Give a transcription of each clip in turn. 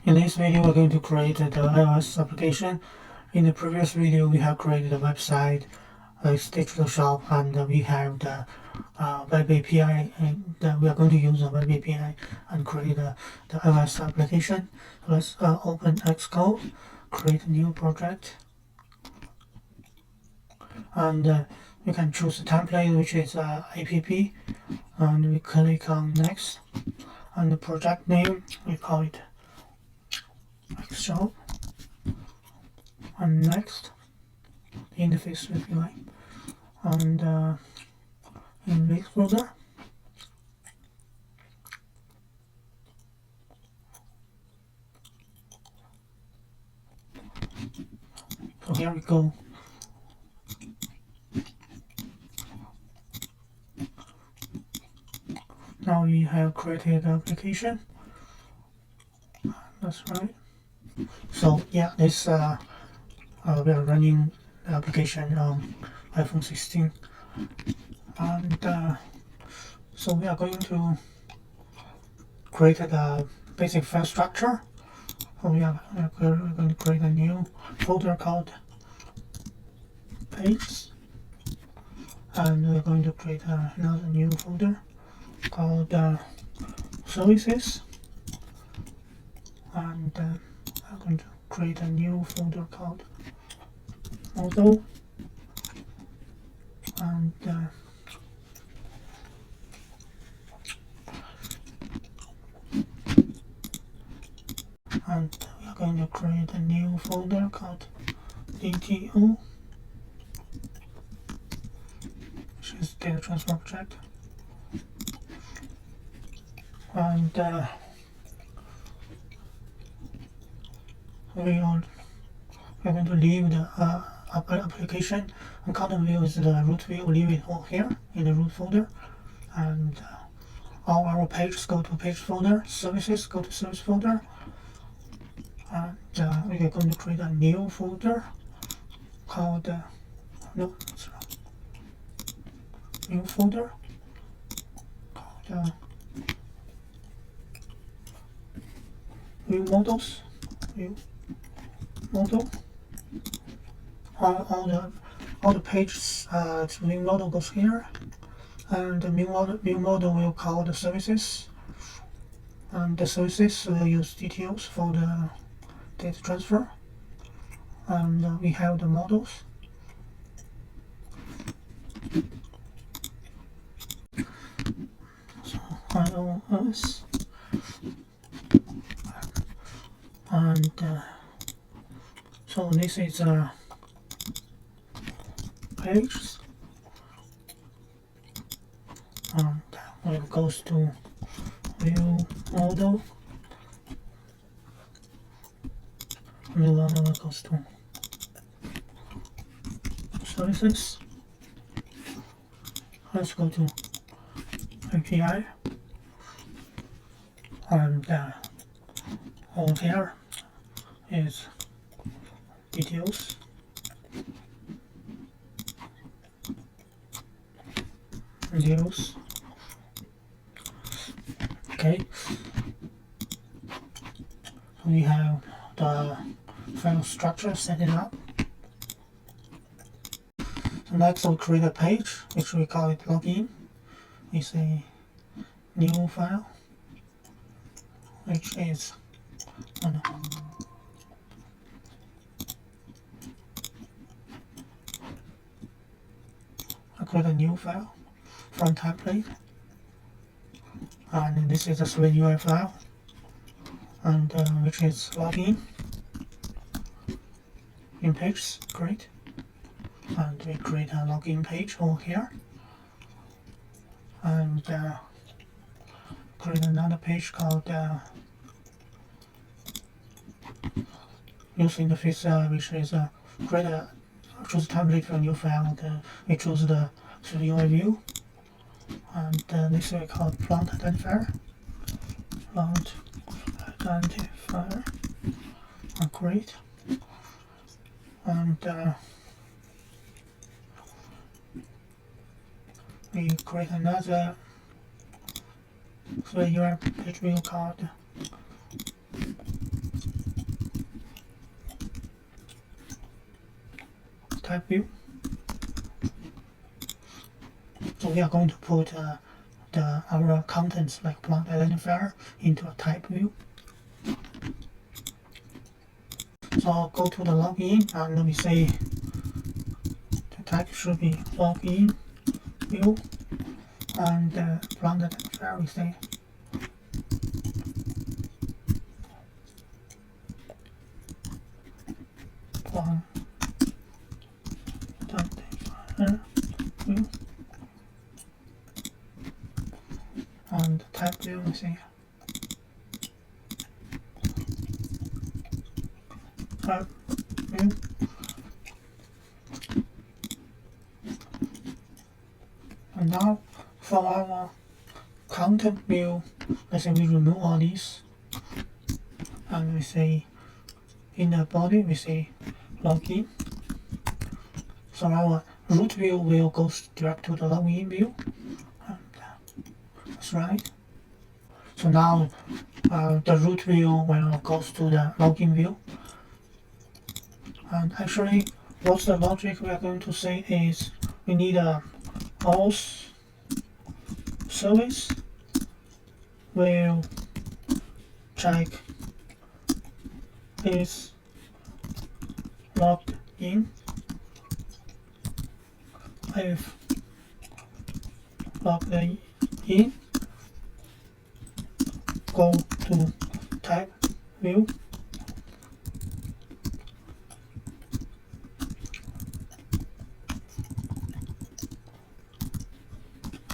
In this video, we're going to create the iOS application. In the previous video, we have created a website, it's digital shop, and we have the web API, and we are going to use the web API and create the iOS application. So let's open Xcode, create a new project, and you can choose the template, which is app, and we click on next, and the project name, we call it Xshop, and next, the interface will be like, and in this folder, so here we go. Now we have created the application. That's right. So yeah, this we are running the application on iPhone 16, and so we are going to create the basic file structure. So we are going to create a new folder called pages, and we're going to create another new folder called services, and I'm going to create a new folder called model, and we are going to create a new folder called DTO, which is data transfer object, and we are going to leave the application and content view is the root view. Leave it all here in the root folder, and all our pages go to page folder, services go to service folder, and we are going to create a new folder called new folder called view models, view model. All the pages view model goes here, and the view model will call the services, and the services will use DTOs for the data transfer, and we have the models. So iOS, and so this is pages, and when it goes to view model, view model goes to services. Let's go to API, and over here is details, videos. Okay, so we have the file structure set it up. So next we'll create a page, which we call it login. It's a new file, which is I create a new file from template, and this is a UI file, and which is login in pages. Great, and we create a login page over here, and create another page called user interface, which is create a choose template for a new file. We choose the 3D UI view, and this we call font identifier. Font identifier, great, and we create another 3D UI page view called type view. So we are going to put our contents like plant identifier into a type view. So I'll go to the login and let me say the type should be login view, and the plant identifier we say plant identifier view, and the type view we say type view. And now for our content view, let's say we remove all these, and we say in the body we say login. So our root view will go direct to the login view, and that's right. So now the root view will go to the login view. And actually, what's the logic we are going to say is we need a auth service will check is logged in. If logged in, go to type view.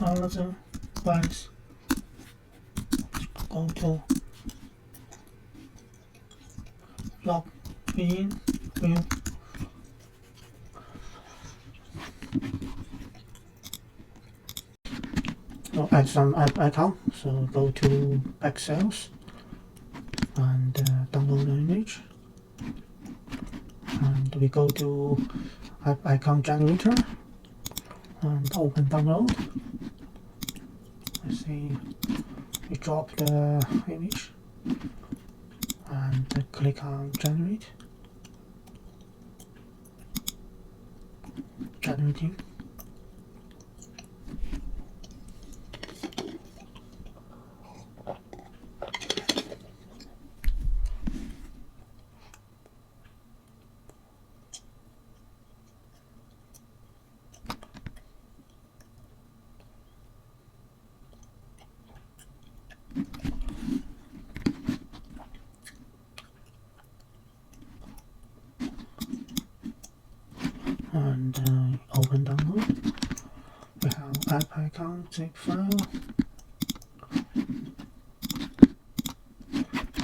Otherwise, go to login view. So add some app icon. So go to Excels and download the image, and we go to app icon generator and open download. Let's see, we drop the image and click on generate. Generating. And open download. We have app icon zip file,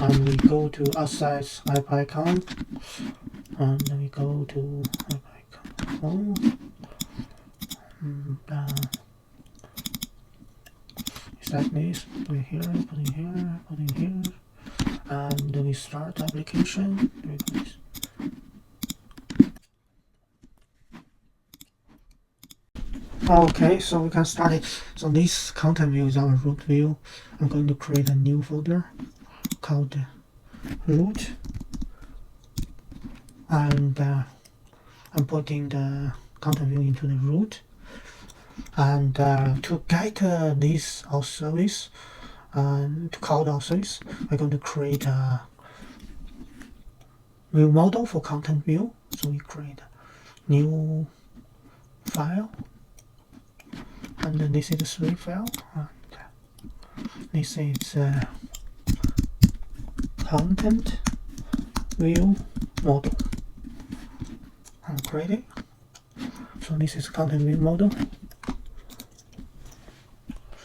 and we go to access app icon, and then we go to app icon home, and select this, put it here, put it here, put it here, and then we start application. Okay, so we can start it. So this content view is our root view. I'm going to create a new folder called root, and I'm putting the content view into the root. And to get this auth service, to call the auth service, we're going to create a view model for content view. So we create a new file. And then this is the Swift file, and this is content view model. And create it. So this is content view model.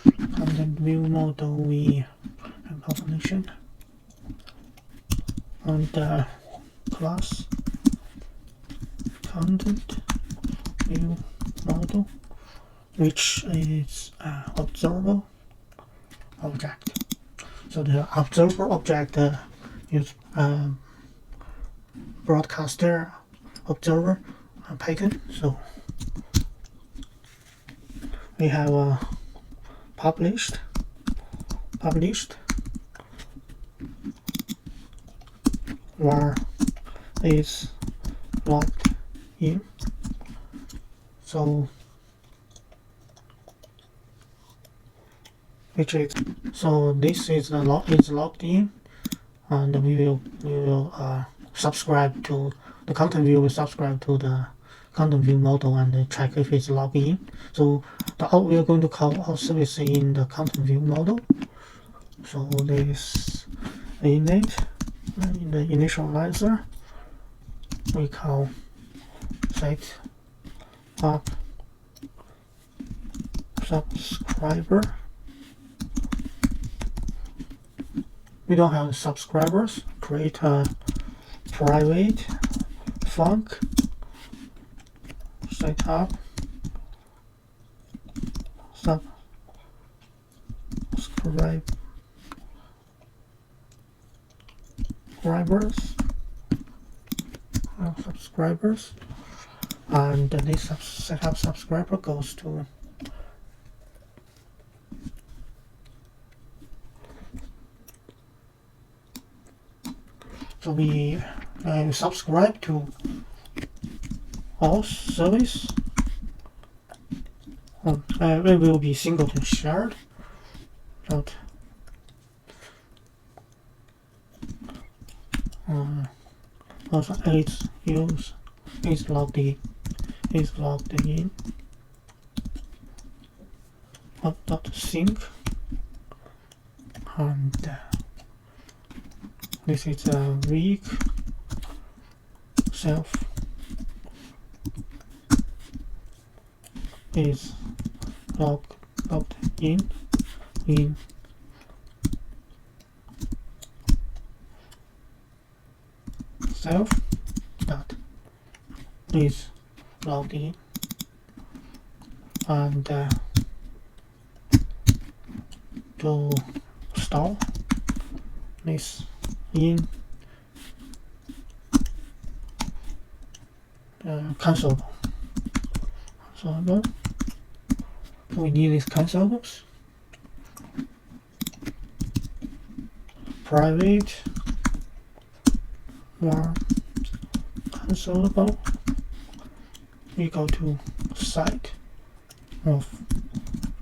Content view model, we have confirmation and class content view model, which is observer object. So the observer object is broadcaster observer pattern. So we have published where is logged in, So this is logged in, and we will subscribe to the content view. Will subscribe to the content view model and check if it's logged in. So we are going to call our service in the content view model. So this init in the initializer, we call set up subscriber. We don't have subscribers. Create a private func set up subscribers, and this setup subscriber goes to we subscribe to all service. It will be singleton shared. But also it's logged in. Sync, and this is a weak self is logged in self that is logged in, and to store this in cancelable. We need these cancellables. Private one cancelable equal to site of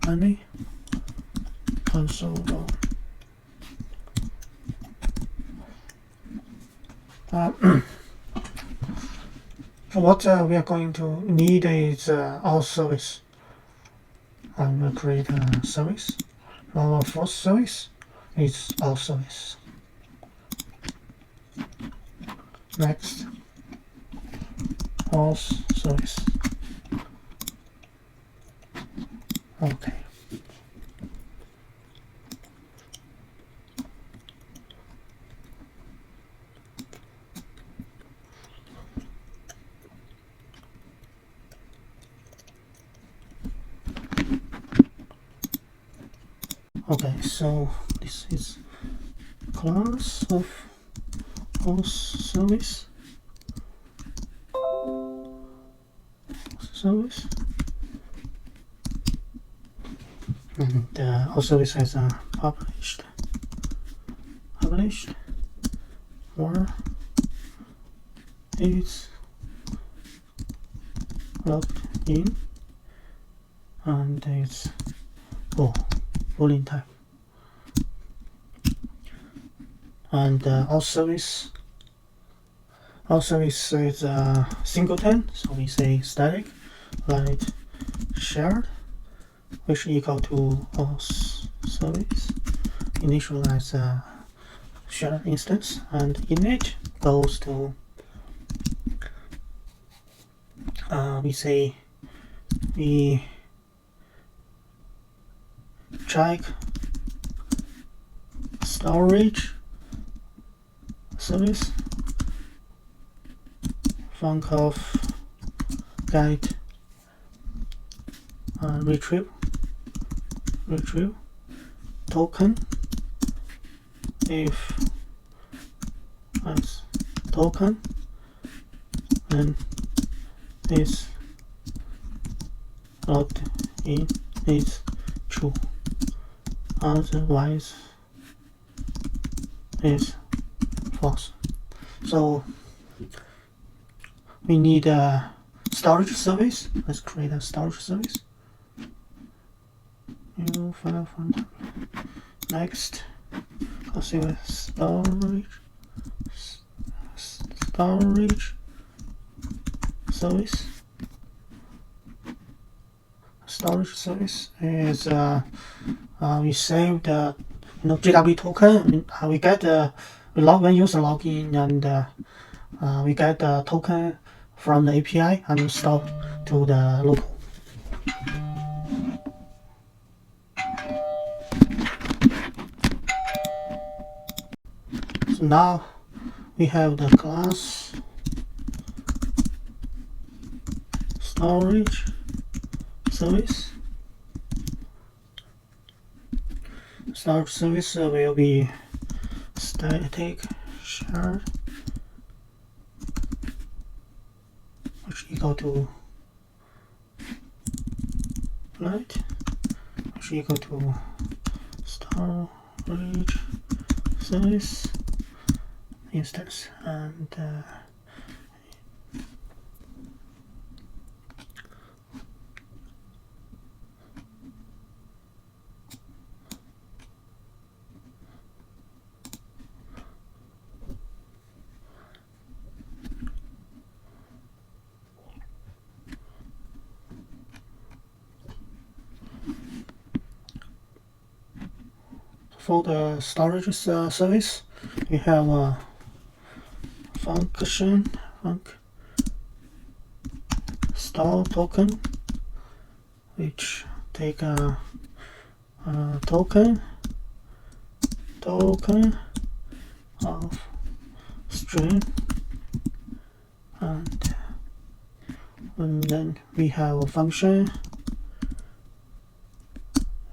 any cancelable. What we are going to need is our service. I'm going to create a service. Our first service is our service. Next, our service. Okay. Okay, so this is class of host service. And our service has published or it's logged in, and it's boolean type. And our service is singleton, so we say static void shared, which equal to our service initialize a shared instance, and init goes to we check storage service func of get retrieve token if as token then is logged in is true, otherwise is false. So we need storage service. Let's create a storage service. New file from next. I'll see what storage service. Storage service is we save the GW token. We get the when user login, and we get the token from the API and store to the local. So now we have the class storage service. Storage service will be static shard, which equal to flight, which equal to storage service instance, and for the storage service, we have a function store token, which take a token of string, and then we have a function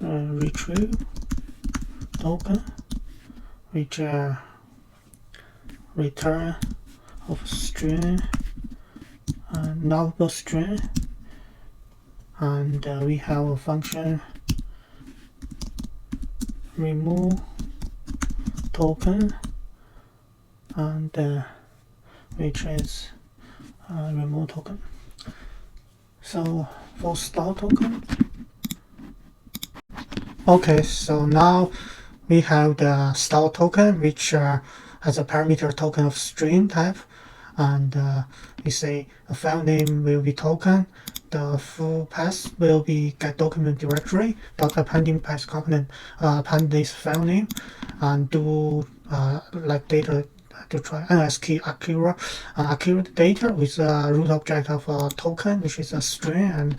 retrieve token, which return of string and nullable string, and we have a function remove token, and which is remove token. So for store token, okay, so now we have the store token, which has a parameter token of string type, and we say a file name will be token, the full path will be get document directory dot appending path component append this file name, and do like data to try NSK accurate data with a root object of a token, which is a string,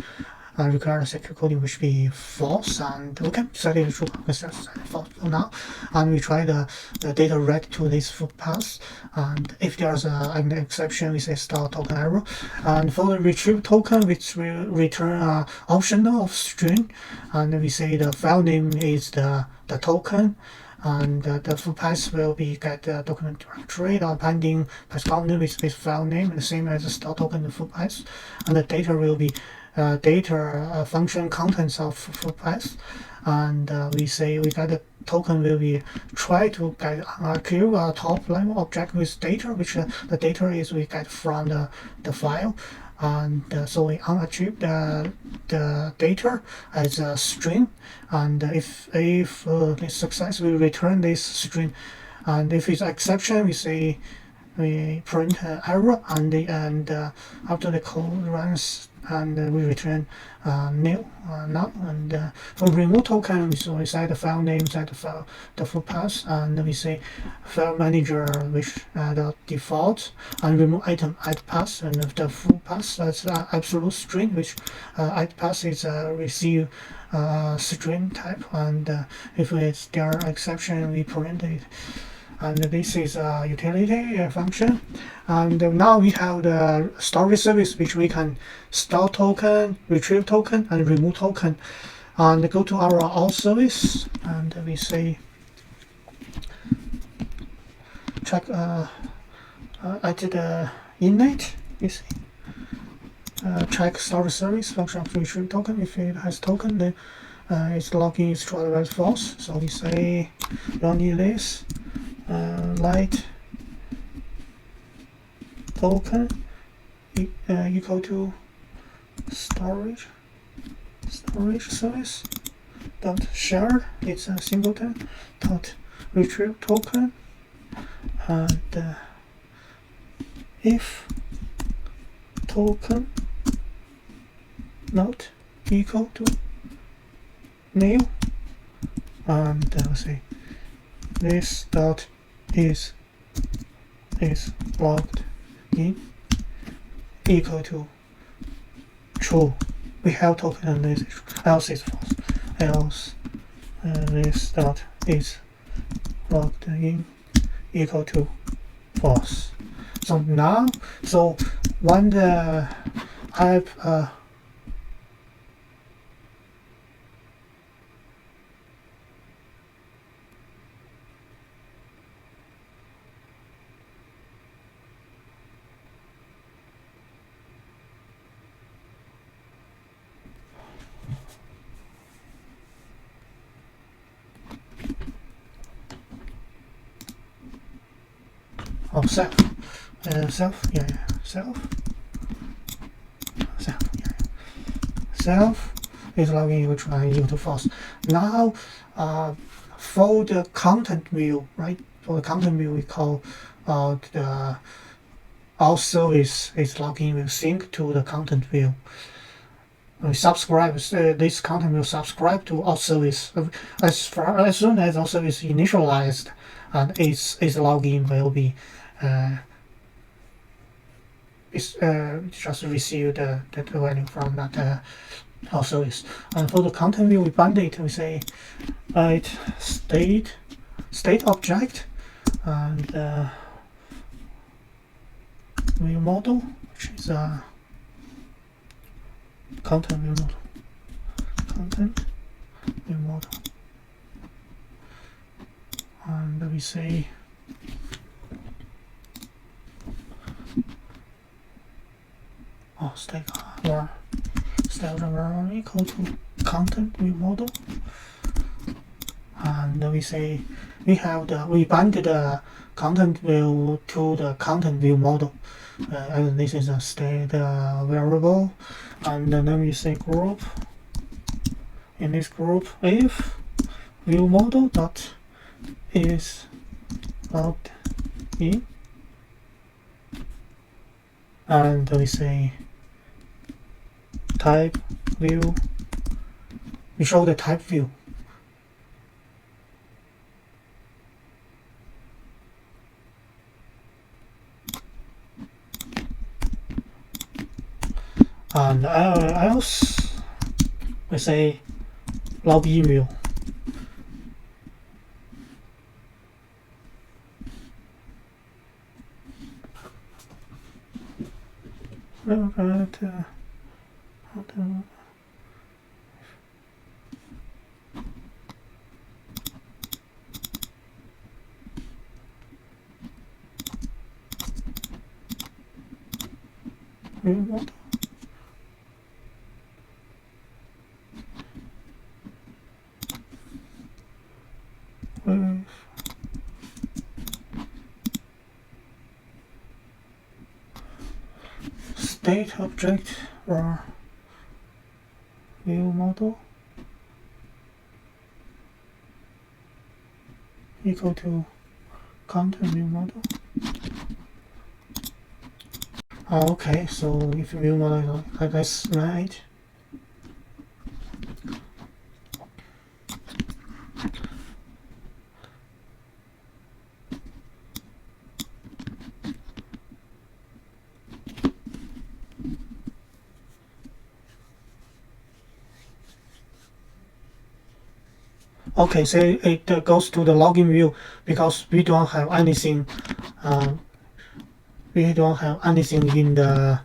and require secure coding which be false, and okay, set it true, set false for now, and we try the data read to this full path, and if there's an exception, we say store token error. And for the retrieve token, which will return optional of string, and we say the file name is the token, and the full path will be get the document directory appending path component with this file name, the same as the store token the full path, and the data will be data function contents of full path, and we say we got the token will be try to get a top level object with data, which the data is we get from the file, and so we unachieve the data as a string, and if this success, we return this string, and if it's exception, we say we print error, and after the code runs, and we return nil, null. And for remove token, we set the file name, set the full path, and we say file manager, which the default, and remove item add path, and the full path that's absolute string, which add path is receive string type, and if it's there exception, we print it. And this is a utility function. And now we have the storage service, which we can store token, retrieve token, and remove token. And go to our out service, and we say check at the init. You see, check storage service function of retrieve token. If it has token, then its login is true otherwise false. So we say running this. Light token equal to storage service dot share, it's a singleton dot retrieve token, and if token not equal to nil, and let's say this dot is logged in equal to true. We have token and this is true. Else is false. Else this dot is logged in equal to false. So now, when the type self is logging equal to equal to false. Now for the content view, right? For the content view, we call the our service is logging will sync to the content view. We subscribe, this content will subscribe to our service as soon as our service initialized, and its login will be just receive the value from that our service. And for the content view, we bind it. We say state object and view model, which is a content view model, and we say state equal to content view model, and we say we bind the content view to the content view model, and this is a state variable, and then we say group. In this group, if view model dot is logged in, and we say type view, we show the type view. And else we say login view. State object or view model equal to content view model. Okay, so if view model is that's right. Okay, so it goes to the login view because we don't have anything. We don't have anything in the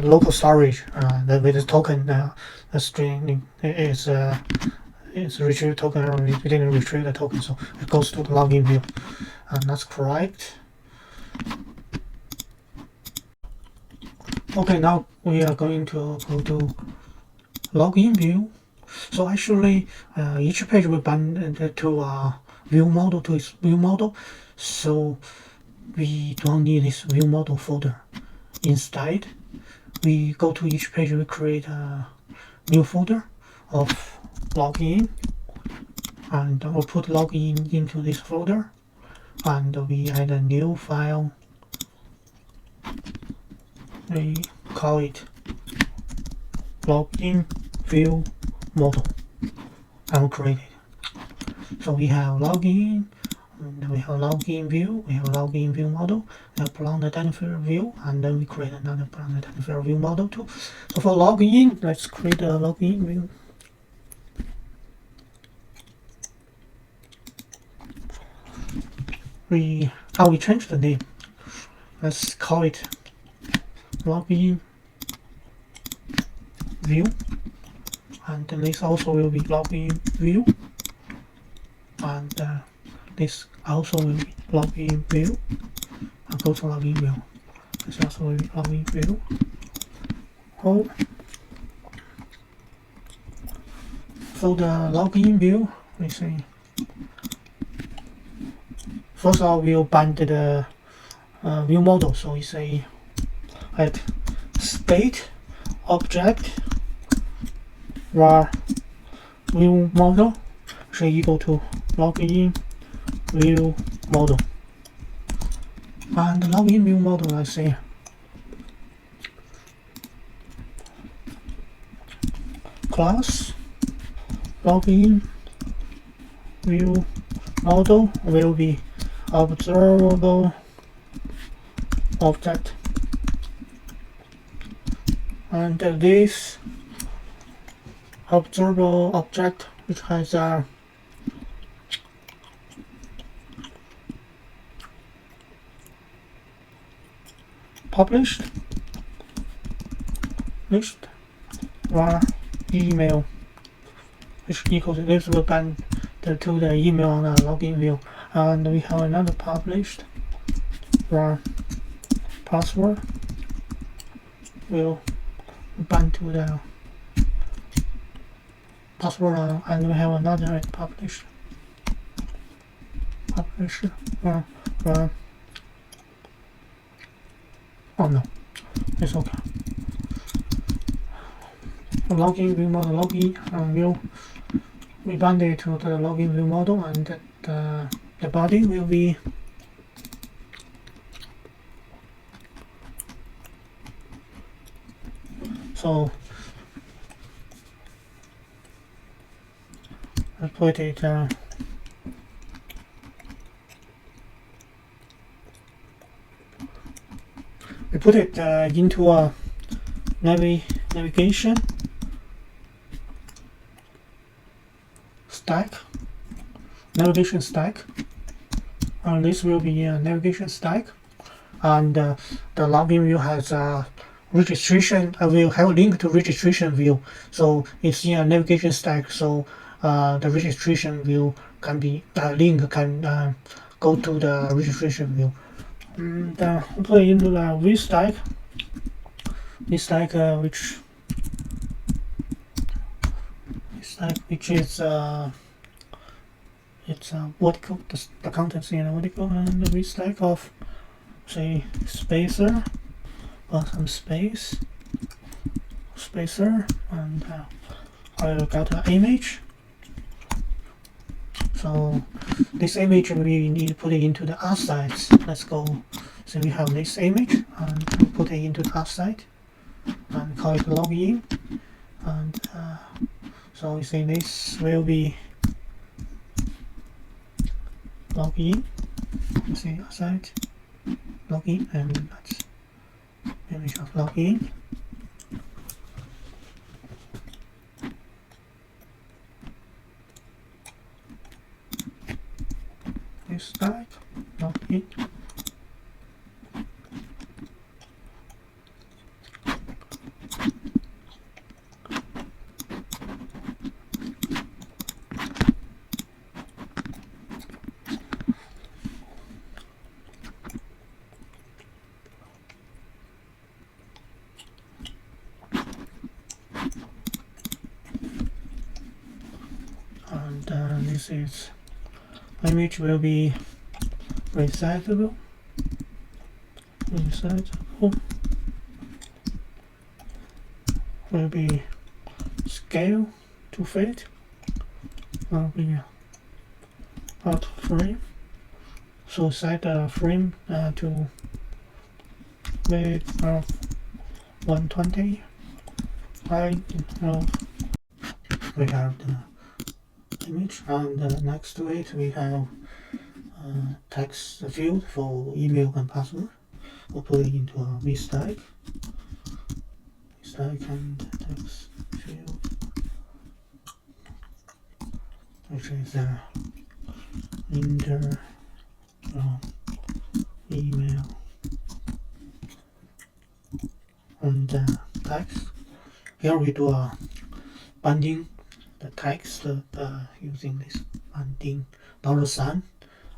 local storage. With the token, the string is retrieve token, or we didn't retrieve the token, so it goes to the login view, and that's correct. Okay, now we are going to go to login view. So actually, each page will bind to view model to its view model. So we don't need this view model folder. Instead, we go to each page, we create a new folder of login, and we'll put login into this folder, and we add a new file. We call it login view model, and we'll create it. So we have login, and we have login view, we have login view model, we have plan identifier view, and then we create another plan identifier view model too. So for login, let's create a login view. We change the name. Let's call it login view, and this also will be login view, and this also will be login view. I'll go to login view. This also will be login view. Oh, for the login view, we say first of all we'll bind the view model. So we say at state object var view model should equal to login view model, and the login view model, I say class login view model will be observable object, and this observable object, which has a published list var email, which equals this will bind to the email on the login view, and we have another published var password will bind to the password, and we have another published var oh no, it's okay. Login view model login view, we bind it to the login view model, and the body will be so I put it we put it into a navigation stack, and this will be a navigation stack, and the login view has a registration. I will have a link to registration view, so it's in a navigation stack, so the registration view can be link can go to the registration view. And put it into the v stack, which is it's vertical, the contents in a vertical, and the v stack of say spacer or some spacer, and I will got an image. So this image we need to put it into the offsite. Let's go. So we have this image, and we put it into the offsite and call it login. And so we say this will be login. You see offsite login, and that's image of login. This type login. And this is image will be resizable. will be scale to fit, will be out frame. So set the frame to width of 120. Height of, we have the image, and next to it we have text field for email and password. We'll put it into a vstack and text field, which is enter email and text. Here we do a binding the text using this binding $sign,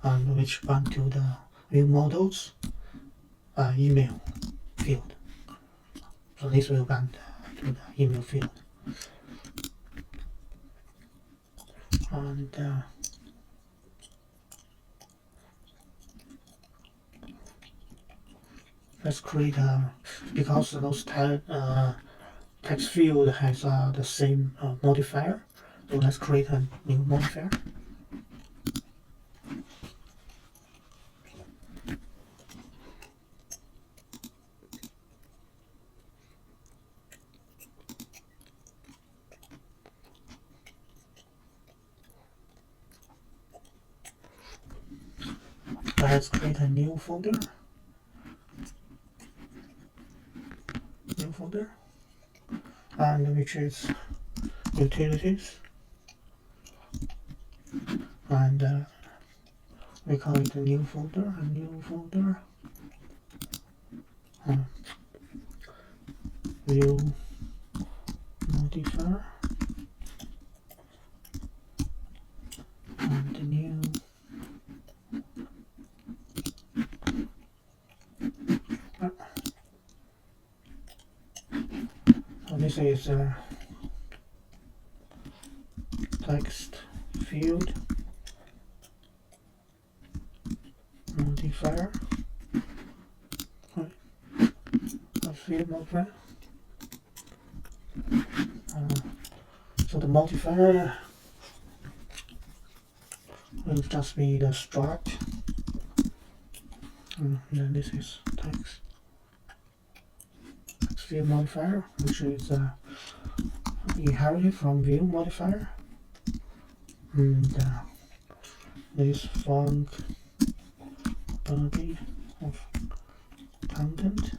and which bind to the view models email field. So this will bind to the email field. And let's create because those text field has the same modifier, so let's create a new modifier. Let's create a new folder. And which is utilities, and we call it a new folder. View modifier and the new so this is text field modifier. Field modifier. So the modifier will just be the struct, and then this is text field modifier, which is inherited from view modifier, and this func body of content,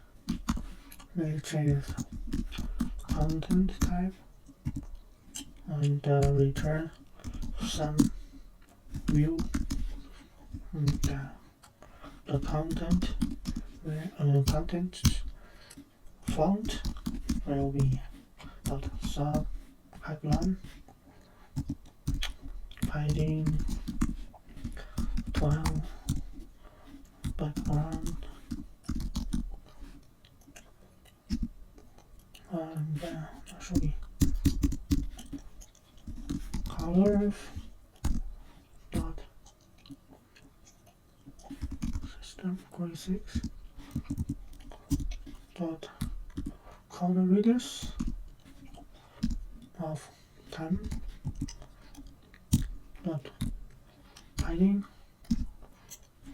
which is content type, and return some view, and the content font will be sub pipeline padding 12 background, and actually color dot system gray 6 dot color radius of 10 dot padding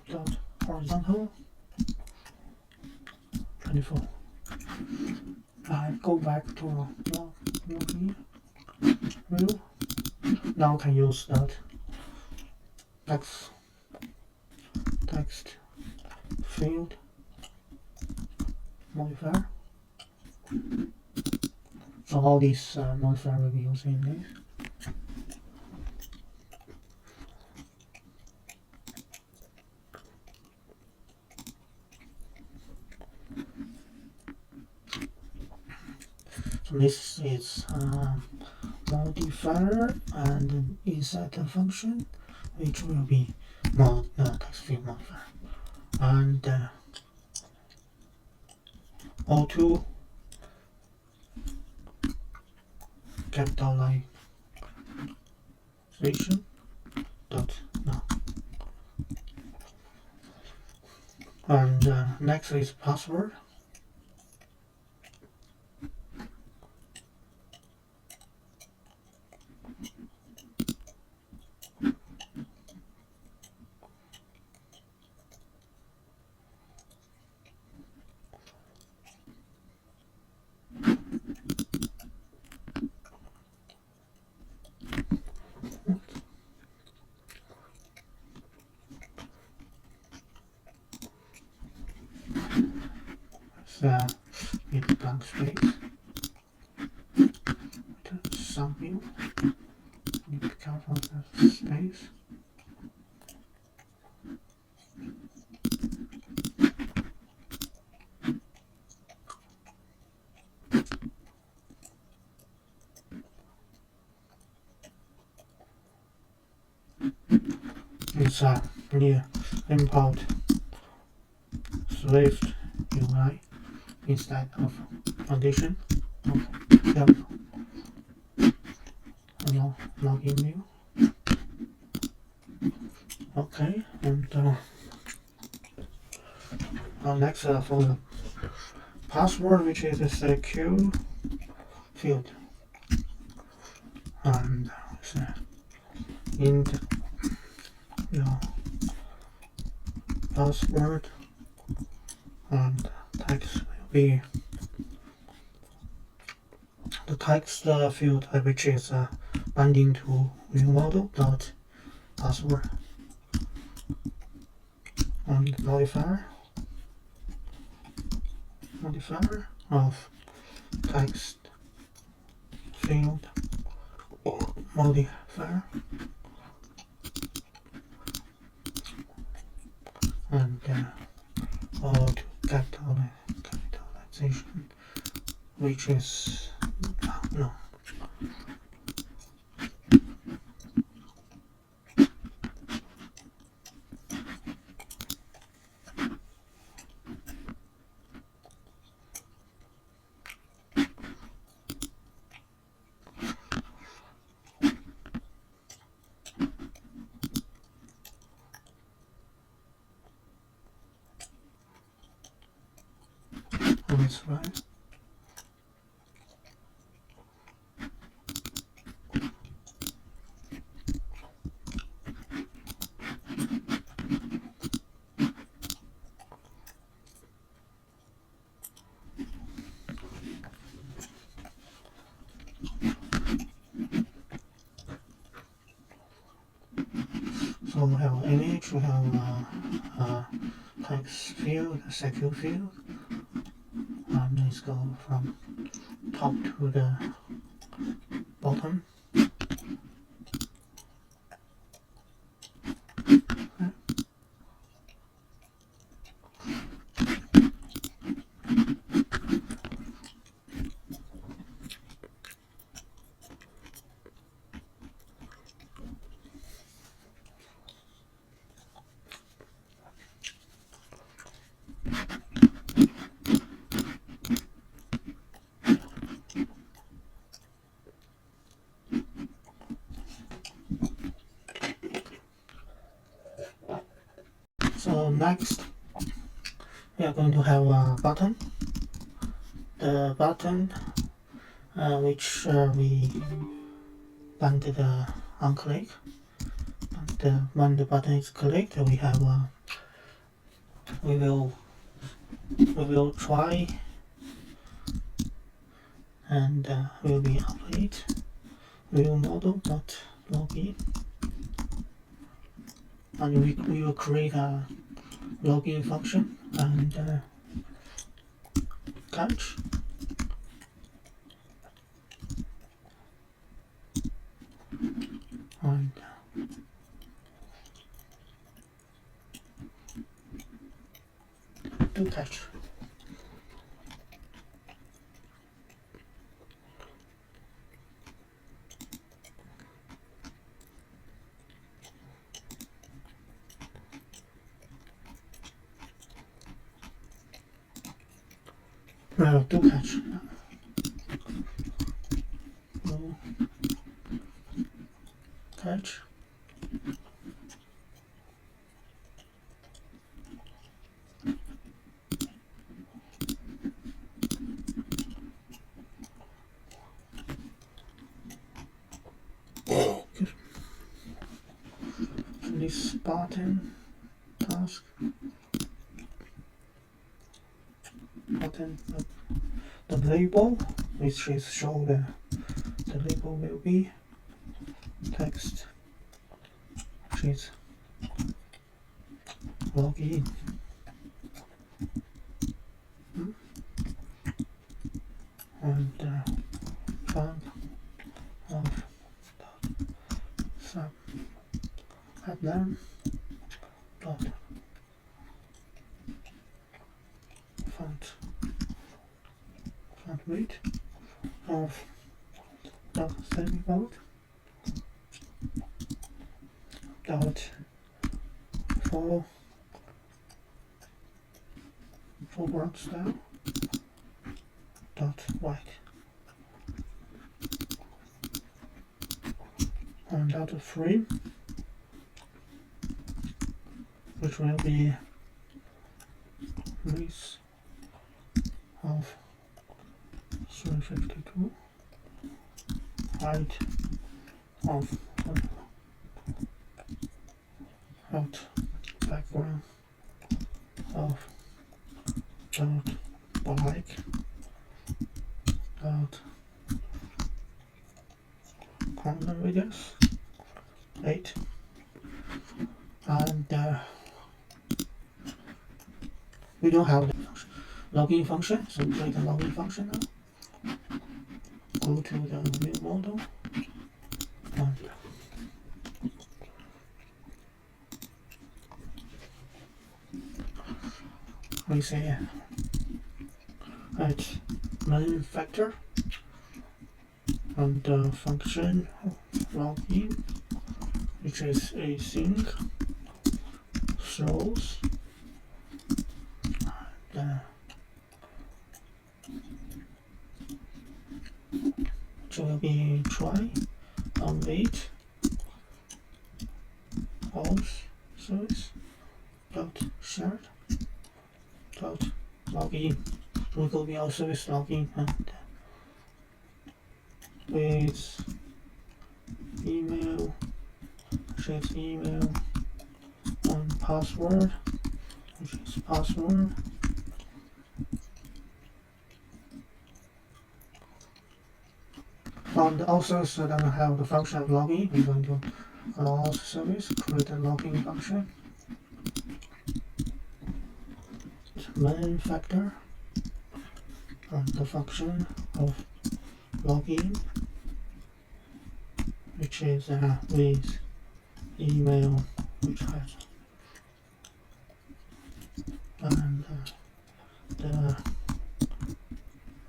dot horizontal 24. I go back to view. Now can use that text field modifier. So all these modifier will be using this. So this is modifier and insert a function which will be text field modifier, and O2 capitalization dot now, and next is password. with blank space. Some view. Need to be careful of the space. It's new import Swift UI instead of foundation. Login view. Okay, and next for the password, which is a secure field, and in your password and text will be the text field, which is binding to new model dot password, and modifier of text field modifier, and auto capitalization, which is no. That's right. So we have image, we have text field, secure field, and let's go from top to the bottom. So next, we are going to have a button. The button, which we banded on click. And when the button is clicked, we have we will try, and will be update view model dot login, and we will create a login function and catch. And do catch. Do catch. No. Catch. This button task button the label, which is show the label will be text, which is login. then dot font weight of dot Timecodes dot foreground style dot white and dot frame, which will be width of 352, height of background of dot black dot corner radius 8, and we don't have the login function, so create a login function now. Go to the view model and we say at main factor and the function login, which is async throws and it will be try and wait pause service dot shared dot login. So it will be our service login and with email, shared email and password, which is password. And also, so that we have the function of login, we're going to allow service create a login function. Main factor and the function of login, which is with email, which has and the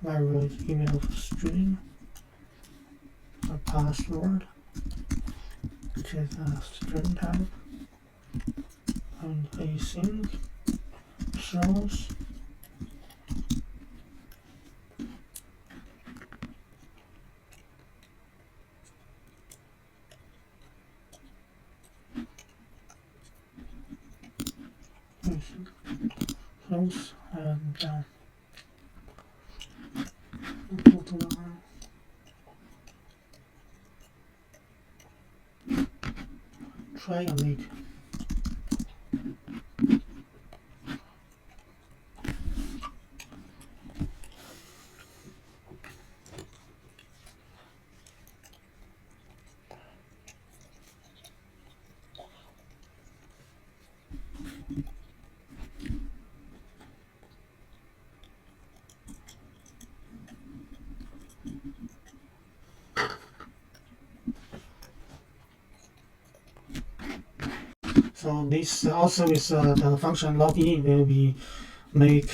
variable email string, a password, which is a string type, and async throws and go to the try and wait. So this also is the function login will be make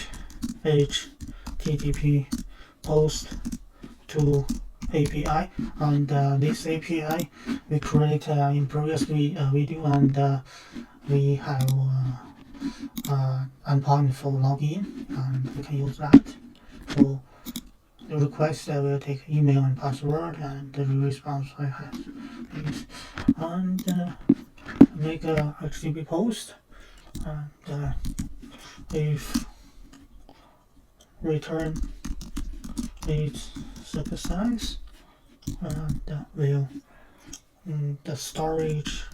HTTP post to API, and this API we create in previous video, and we have endpoint for login, and we can use that. So the request will take email and password, and the response I have is and make a HTTP post, and if return is super size, and will the storage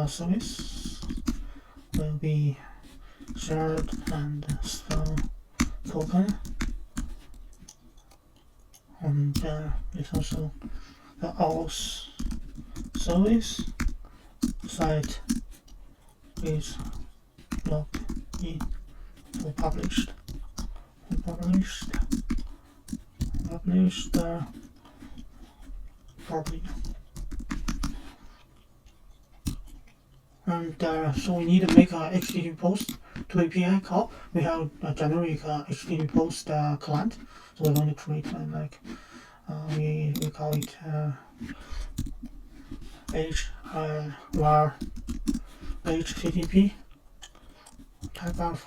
service will be shared and store token, and it's also the auth service site is logged in for published property And so we need to make a HTTP post to API call. We have a generic HTTP post client, so we're going to create we call it var HTTP type of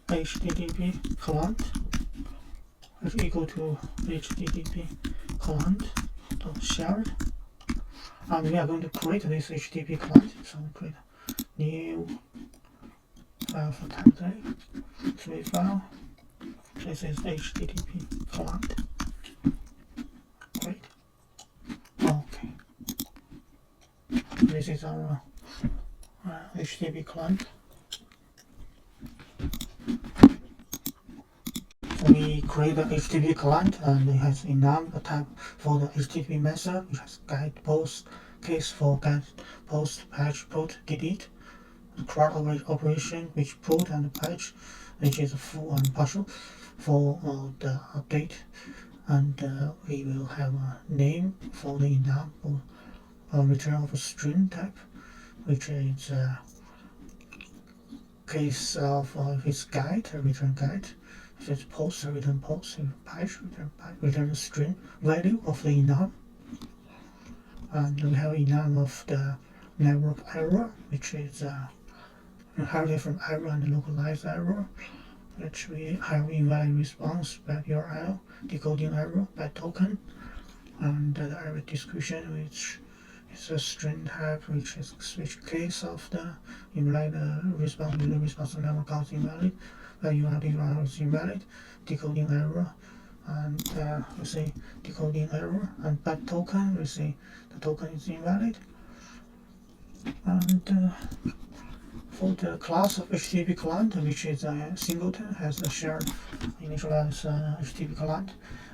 HTTP client is equal to HTTP client shared, and we are going to create this HTTP client. So we create a new file for template, create file. This is HTTP client. Great. Okay. This is our HTTP client. So we create an HTTP client, and it has enum a type for the HTTP method, which has get post case for get post patch put delete, the Crud operation which put and patch, which is full and partial for the update, and we will have a name for the enum or return of a string type, which is case of if it's guide, a return guide. If it's post, a return post. If patch, return string value of the enum. And we have enum of the network error, which is inherited from error and localized error, which we have invalid response by URL, decoding error by token, and the error description, which is a string type, which is switch case of the invalid response. The response never counts invalid. The URL is invalid, decoding error, and we say decoding error, and by token we say the token is invalid. And for the class of HTTP client, which is a singleton, has a shared initialized HTTP client,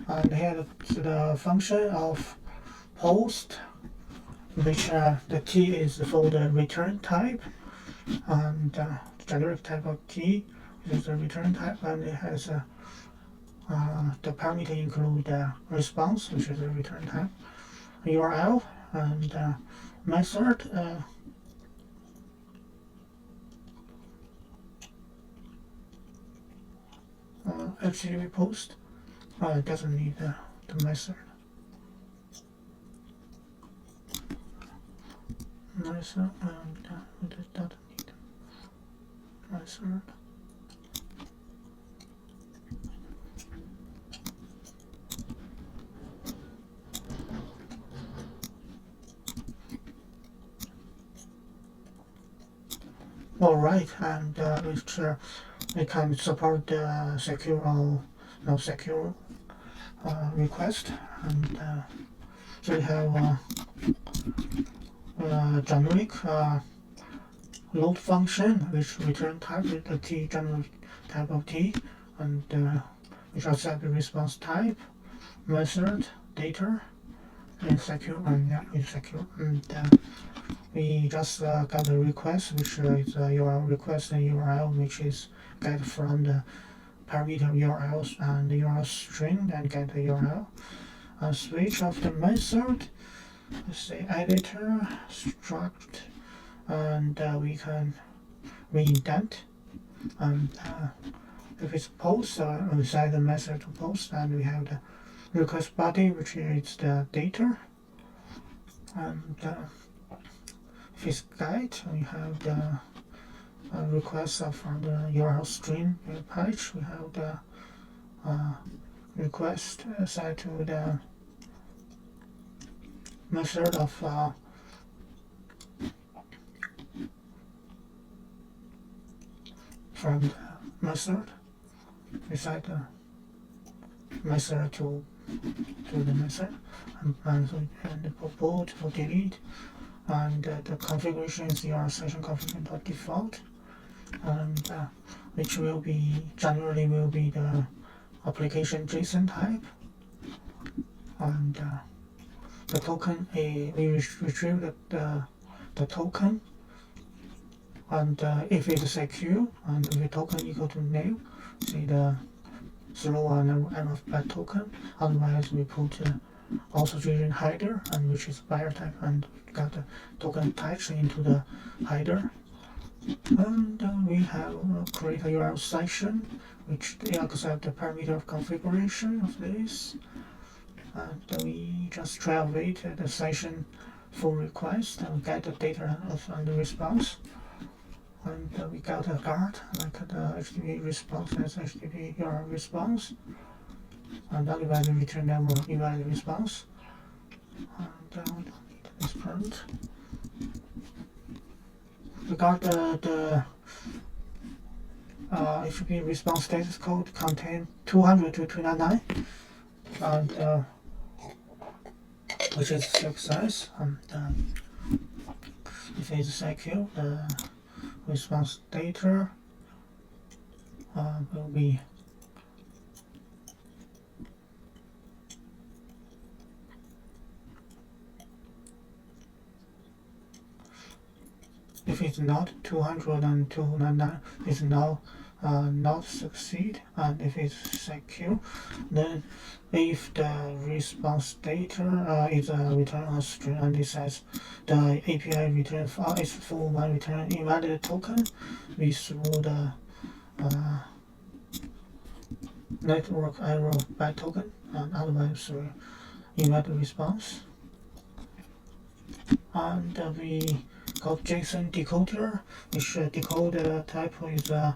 and here the function of post, which the T is for the return type, and the generic type of T is the return type, and it has the parameter include response, which is a return type, URL, and method. HTTP post it doesn't need the method. And it doesn't need method. Alright, and which we can support secure or no secure request, and so we have generic load function, which return type is the T generic type of T, and which accept the response type, method, data, and secure, and insecure, and we just got a request, which is URL request and URL, which is get from the parameter URLs and the URL string, and get the URL. Switch of the method, let's say editor, struct, and we can reindent. And if it's post, we set the method to post, and we have the request body, which is the data, and if it's guide, we have the request from the URL string page. We have the request set to the method of from the method. We set the method to the method, and the put for delete, and the configuration is your session configuration.default, and which will be generally will be the application JSON type, and the token we retrieve the token, and if it's secure, and if the token equal to nil, say the 0 and error by token. Otherwise we put authorization header, and which is buyer type, and got the token attached into the header. And we have create a URL session, which they accept the parameter of configuration of this. And we just try to wait the session for request, and we get the data and the response. And we got a guard like the HTTP response as HTTP URL response, and that value return number invalid response. And this print. We got the HTTP response status code contain 200 to 299, and which is success. And if it's secure, the response data will be if it's not 200 and 299, it's now not succeed. And if it's secure, then if the response data is return a string, and it says the API return file is full when return invalid token, we throw the network error by token, and otherwise invalid response. And we got JSON decoder, which decode type is the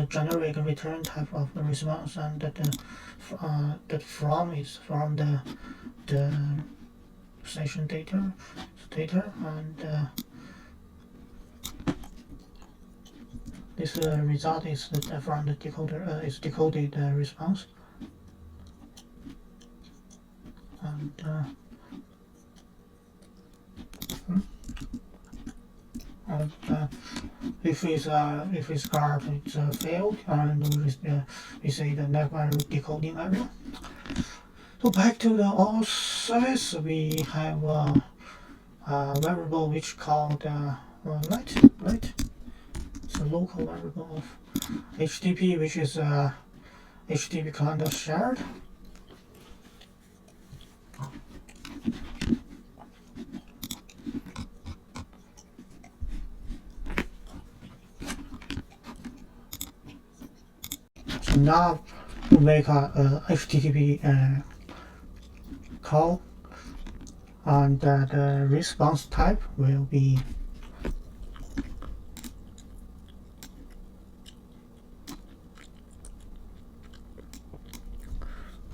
generic return type of the response, and the from is from the session data, and this result is from the decoder is decoded response. And if it's guard, it's failed, and we say the network decoding error. So back to the auth service, we have a variable which called right. It's a local variable of HTTP, which is HTTP client shared. So now we make a HTTP call, and the response type will be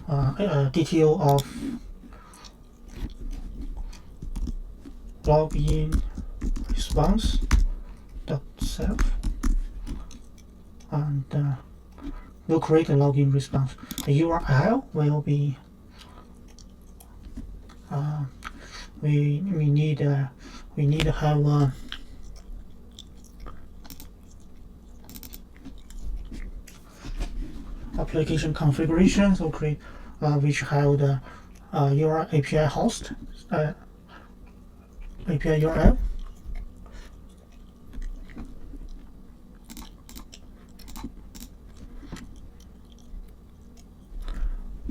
DTO of login response dot self, and we'll create a login response. The URL will be we need to have application configuration, so create which have the URL API host API URL.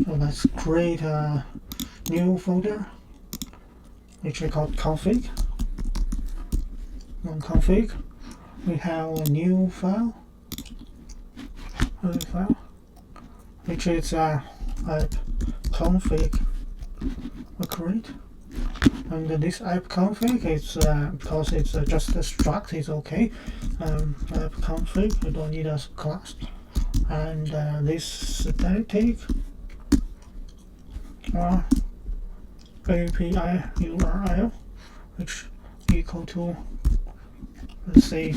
So let's create a new folder which we call config. On config, we have a new file, which is app config. We create, and this app config is because it's just a struct, it's okay. App config, we don't need a class, and this static API URL, which equal to, let's say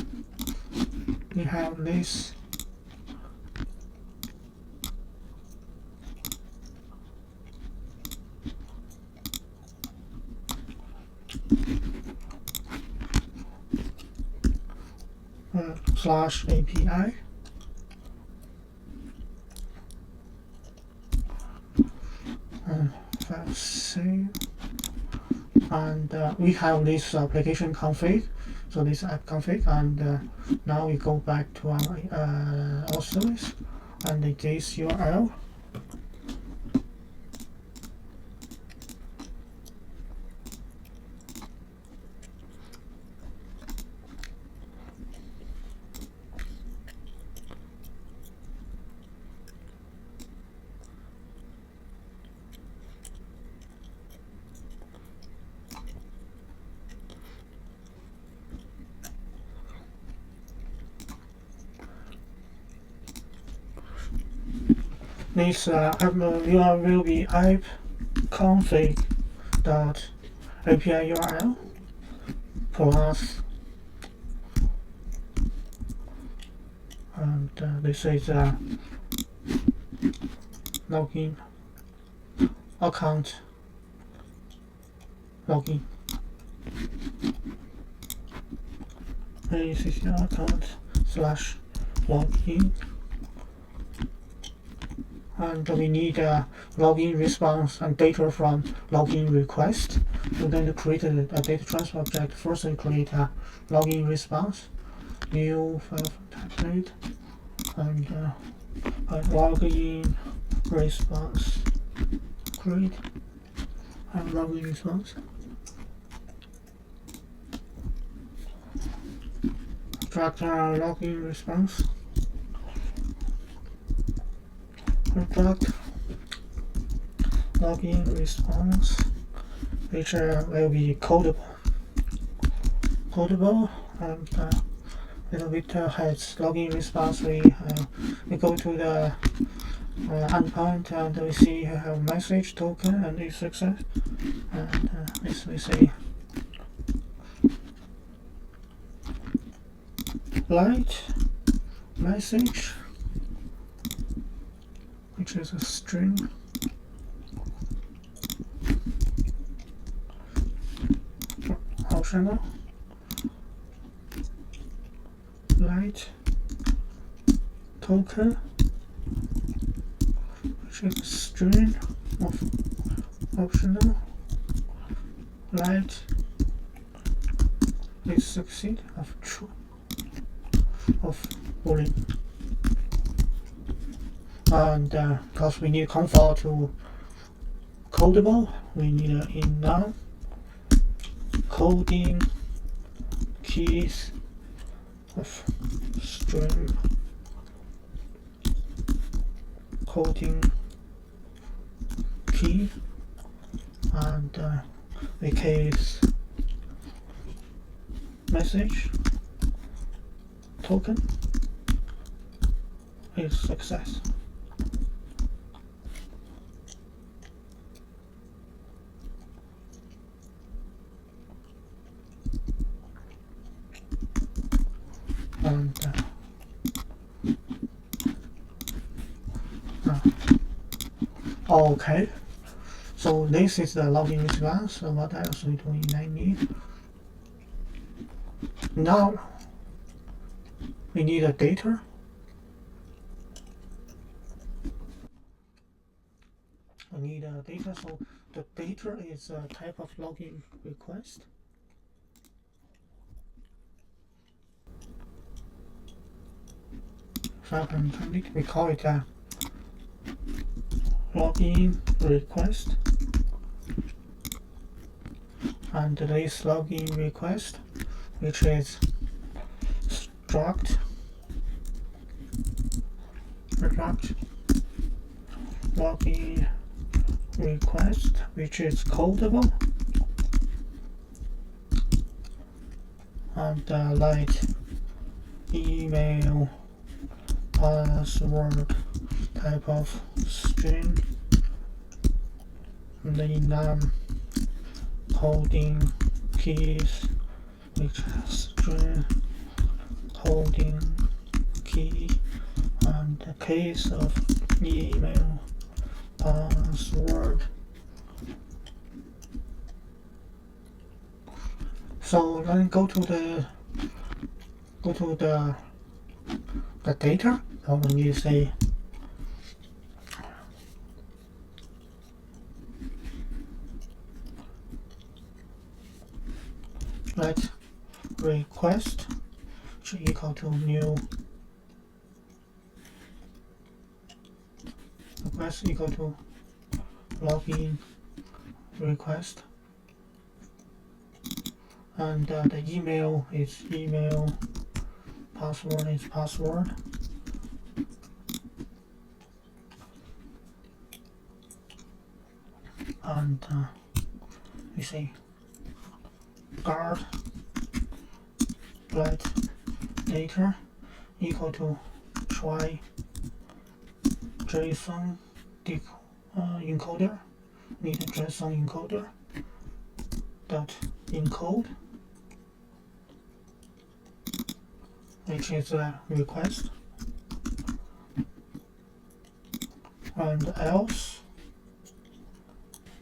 we have this slash API, save, and we have this application config, so this app config, and now we go back to our service, and this URL this URL will be ipconfig.api URL plus, and this is login account login. This is the account/login, and we need a login response and data from login request. We're going to create a data transfer object. First, we create a login response, new file template, and login response create and login response. Extract our login response. Extract login response, which will be codable, and little bit has login response. We go to the endpoint and we see a message token and it's success, and this we say light message, which is a string, optional, light token, which is a string of optional, light is succeed of true of boolean. And because we need convert to codable, we need in now coding keys of string, coding key, and the case message token is success. And okay, so this is the login response. So what else we need? Now we need a data. We need a data. So the data is a type of login request. We call it a login request, and this login request, which is struct login request, which is codable, and light email password type of string, the num coding keys, which is string coding key, and the case of email password. So then go to the data. So when you say let request equal to new request equal to login request, and the email is email, password is password, and we say guard let data equal to try JSON encoder. Need a JSON encoder dot encode, which is a request, and else,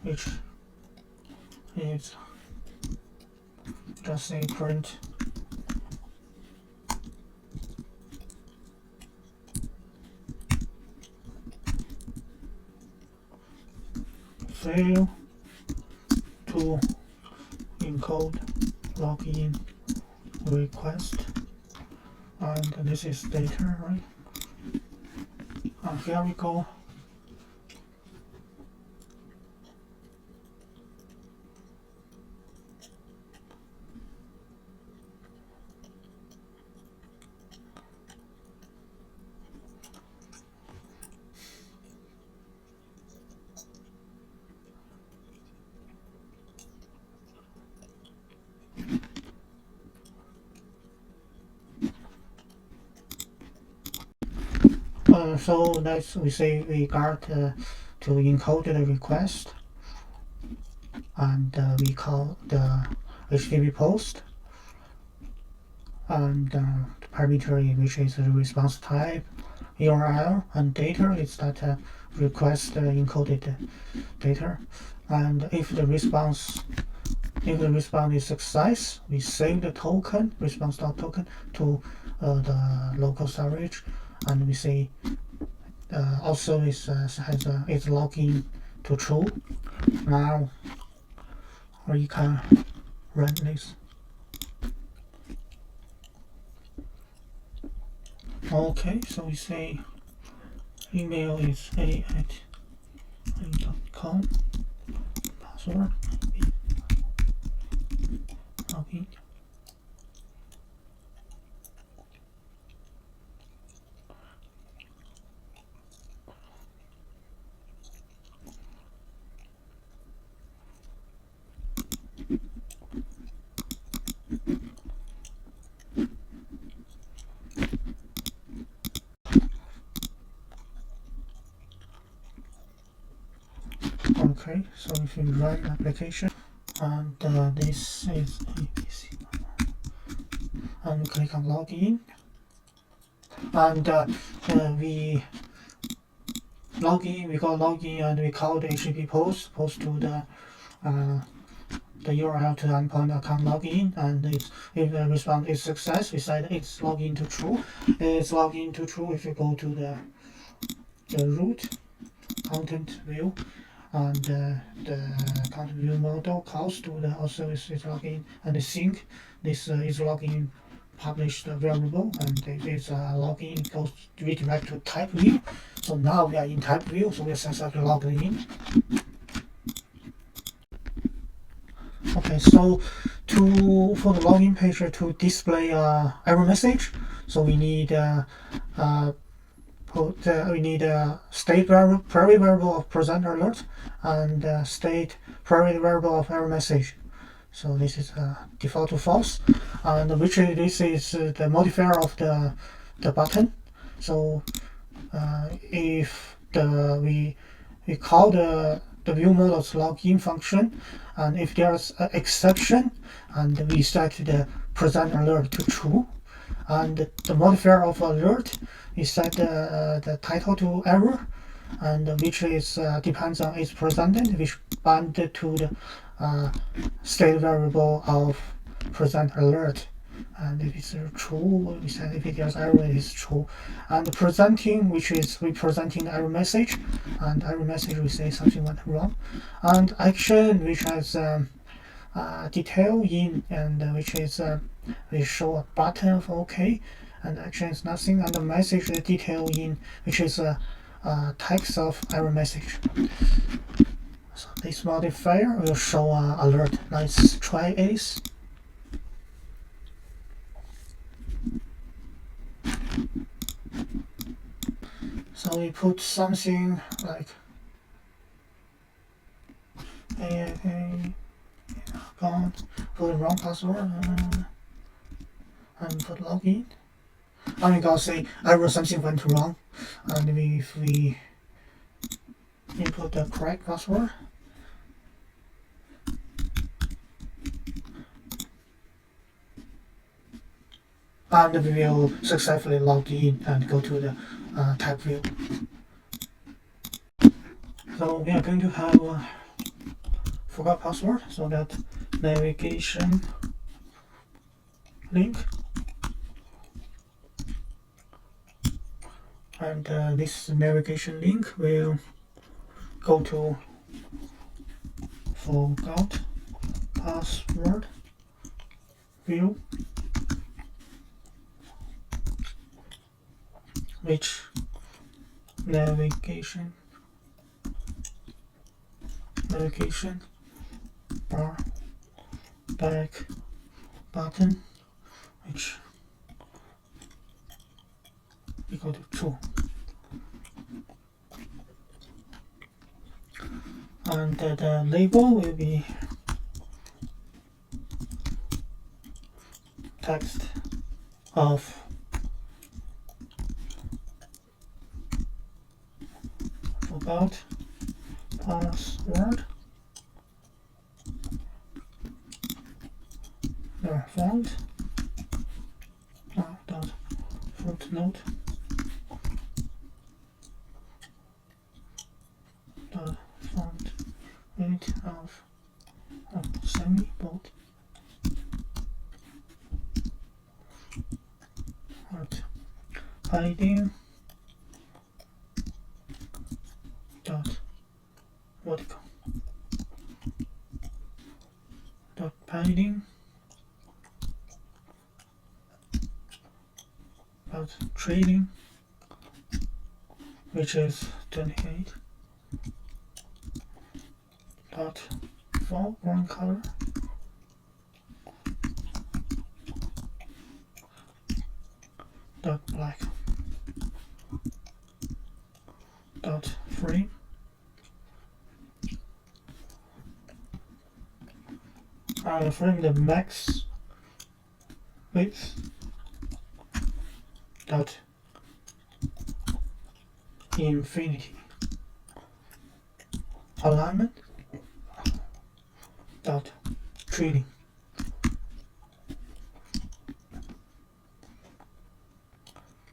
which is just say print fail to encode login request, and this is data, right? And here we go. So let's we say we got to encode the request, and we call the HTTP post, and the parameter which is the response type, URL, and data is that request encoded data. And if the response is success, we save the token response.token to the local storage, and we say also it's login to true. Now we can run this. Okay, so we say email is a@a.com, password login. Okay, so if you run application, and this is ABC, and click on login, and we got login, and we call the HTTP post to the URL to the endpoint account login, and if the response is success, we said it's login to true. It's login to true if you go to the root content view, and the content view model calls to the also is login, and the sync this is login published variable, and it's login goes redirect to type view. So now we are in type view, so we are successfully logged in. Okay, so for the login page to display error message, so we need state variable, private variable of present alert, and state private variable of error message. So this is default to false, and which this is the modifier of the button. So if we call the view model's login function, and if there's an exception, and we set the present alert to true, and the modifier of alert is set the title to error, and which is depends on its presented, which bind to the state variable of present alert. And if it's true, we say if there's error, it is true. And presenting, which is representing the error message, and error message we say something went wrong. And action, which has detail in, and which is we show a button of OK, and action is nothing, and the message the detail in, which is text of error message. So this modifier will show alert. Let's try this. So we put something like account, put the wrong password, and put login. And we got say error, something went wrong, and if we input the correct password. And we will successfully log in and go to the type view. So we are going to have forgot password, so that navigation link, and this navigation link will go to forgot password view, which navigation bar back button, which equal to true. And the label will be text of forgot password, the font, dot footnote, the font weight of semi-bold, hiding dot vertical dot padding dot trading, which is 28 dot foreground color dot black dot frame and frame the max width dot infinity, alignment dot trading.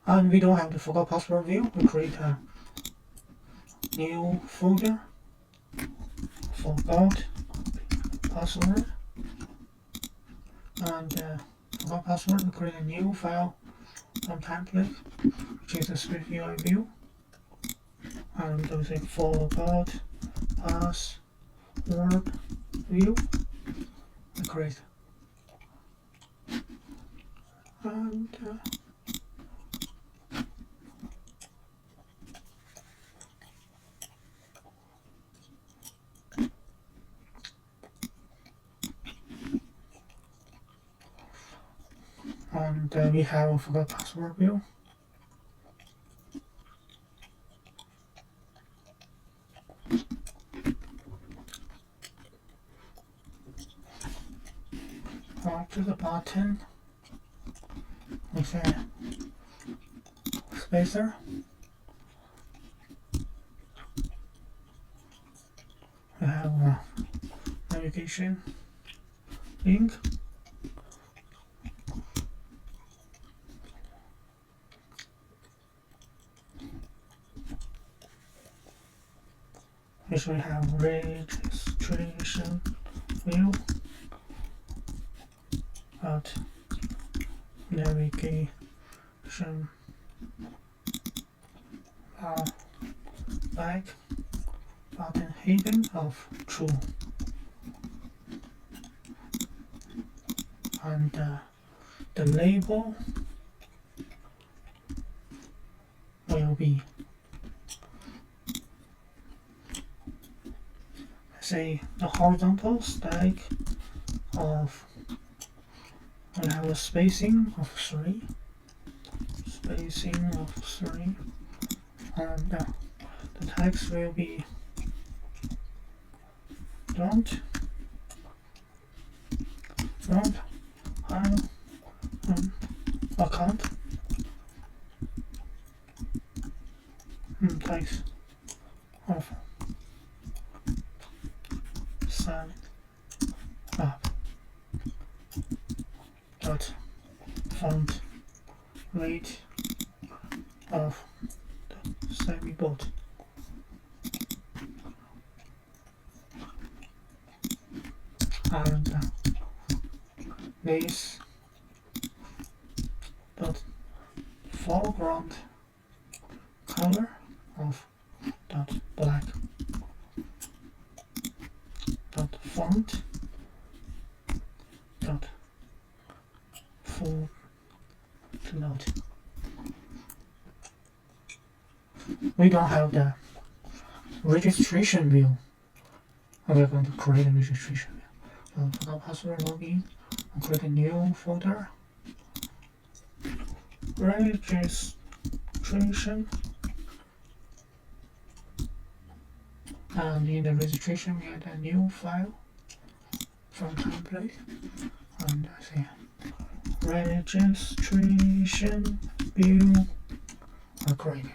And we don't have the forgot password view. We create a new folder, forgot password, and forgot password. We create a new file template, which is a script UI view, and we say forgot password view. We create and we have a forgot password view. After the button, we say spacer, we have a navigation link, which we have registration view at navigation back button hidden of true, and the label will be, say, the horizontal stack of, we have a spacing of 3, and the text will be don't have account text of rate of the semi-bolt. And this dot foreground color of dot black dot font dot full to note. We don't have the registration view. We're going to create a registration view. So for the password login, I'll create a new folder. Registration. And in the registration, we add a new file from template. And I say registration view are created.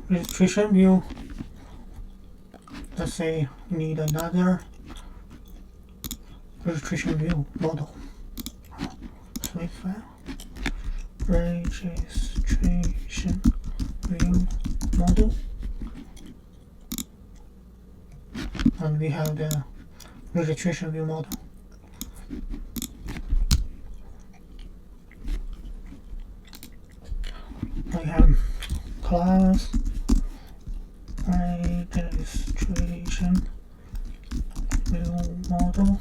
Registration view. Let's say we need another registration view model. Save file. Registration view model. And we have the registration view model. We have class registration view model,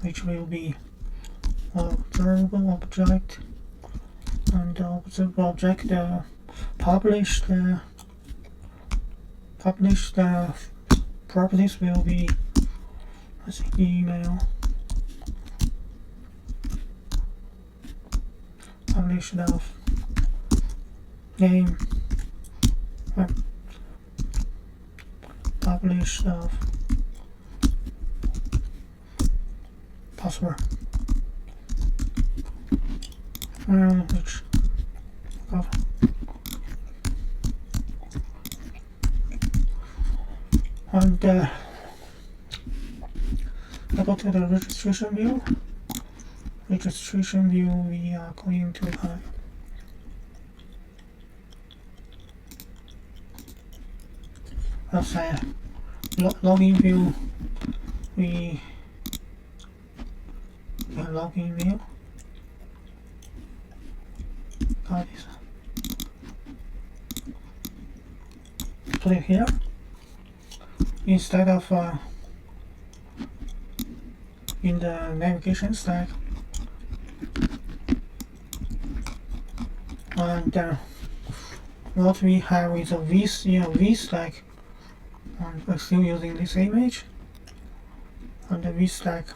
which will be observable object, and the observable object publish the properties will be, let's see, email, publish the name, publish the password, which and go to the registration view. Registration view, we are going to have outside login view. We have login view. Got this. Put it here instead of in the navigation stack, and what we have is a V stack, and we're still using this image, and the V stack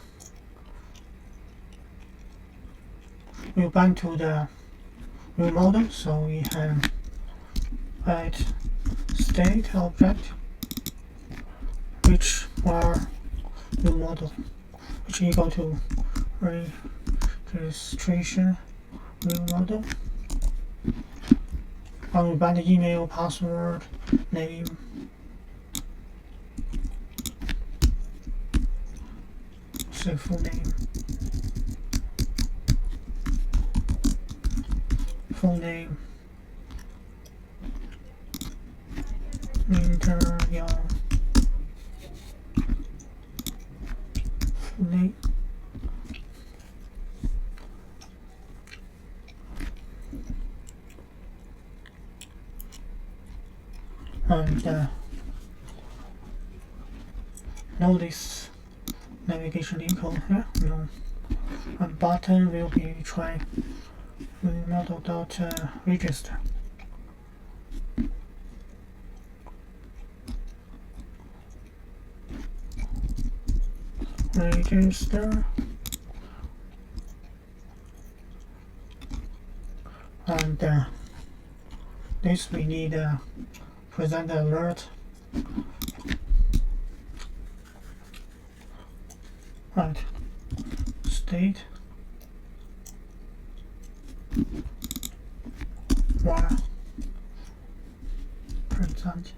will bind to the new model. So we have add state object, which are new model, which equal to registration new model. And we bind the email, password, name, say full name, interval, full name, and notice navigation icon here. No. And button will be try model.register. Register and this we need present alert, right, state while present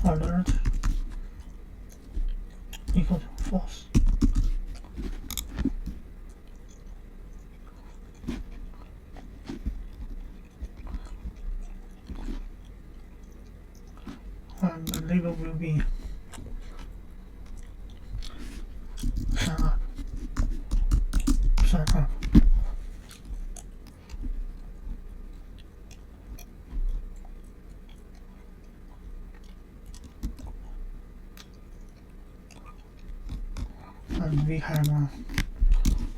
alert equal to false. And the label will be sign up. And we have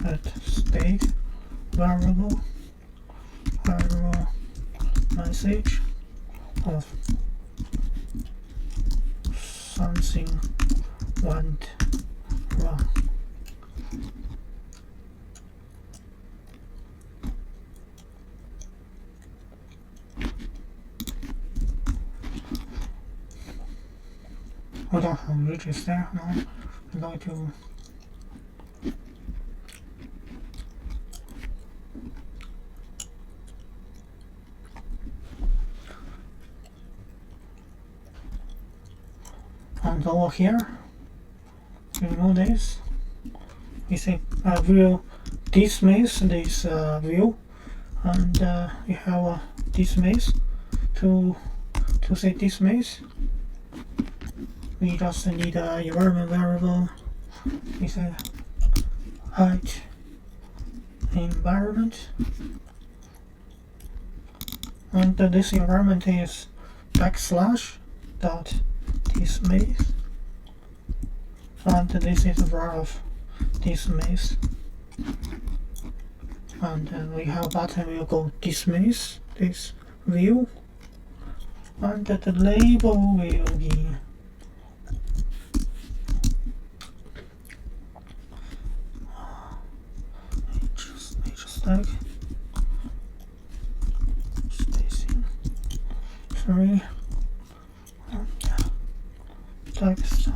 at state variable message of something went wrong. We don't have register now. I'm going to and over here, you know this. We say will dismiss this view, and we have dismiss to say dismiss. We just need a environment variable. We say height environment, and this environment is backslash dot dismiss, and this is var of dismiss, and we have button will go dismiss this view, and the label will be stack spacing 3 and text of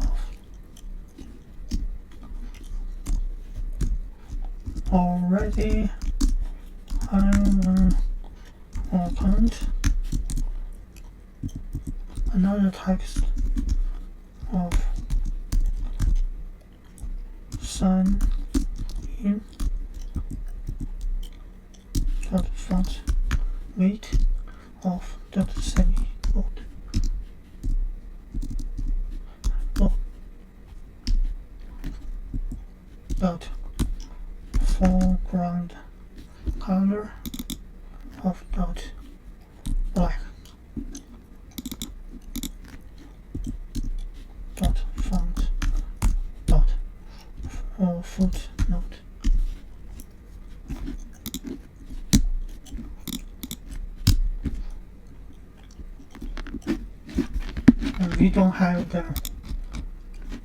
already account, another text of sign in dot font weight of dot semi-quote dot foreground color of dot black dot font dot footnote. And we don't have the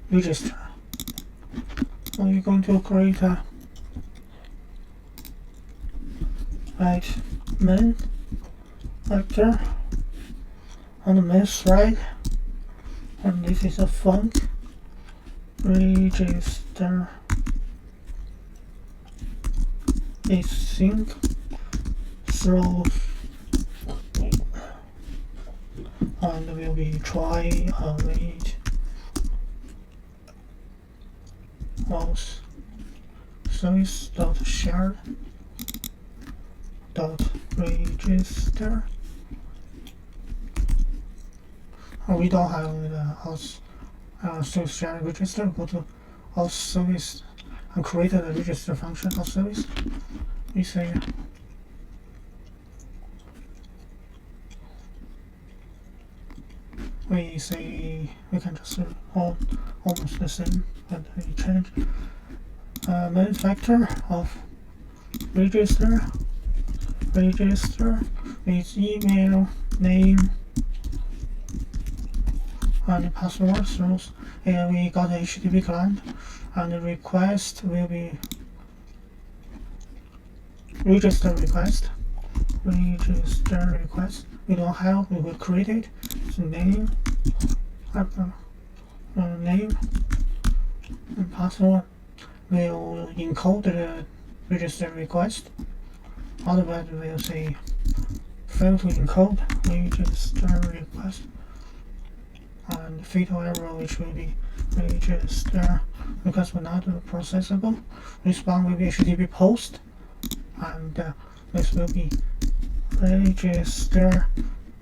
register. So we're going to create a main vector on the main thread, and this is a font register is sync through, and we'll be try await mouse service dot shared dot register. We don't have the house service shared register. Go to house service and create a register function house service. We say we can just almost the same, but we change main factor of register with email, name, and password throws, and we got a HTTP client, and the request will be register request. Register request. We don't have, we will create it. So name, name, and password. We'll encode the register request. Otherwise, we'll say fail to encode register request. And fatal error, which will be register request will not processable. Response will be HTTP post, and this will be register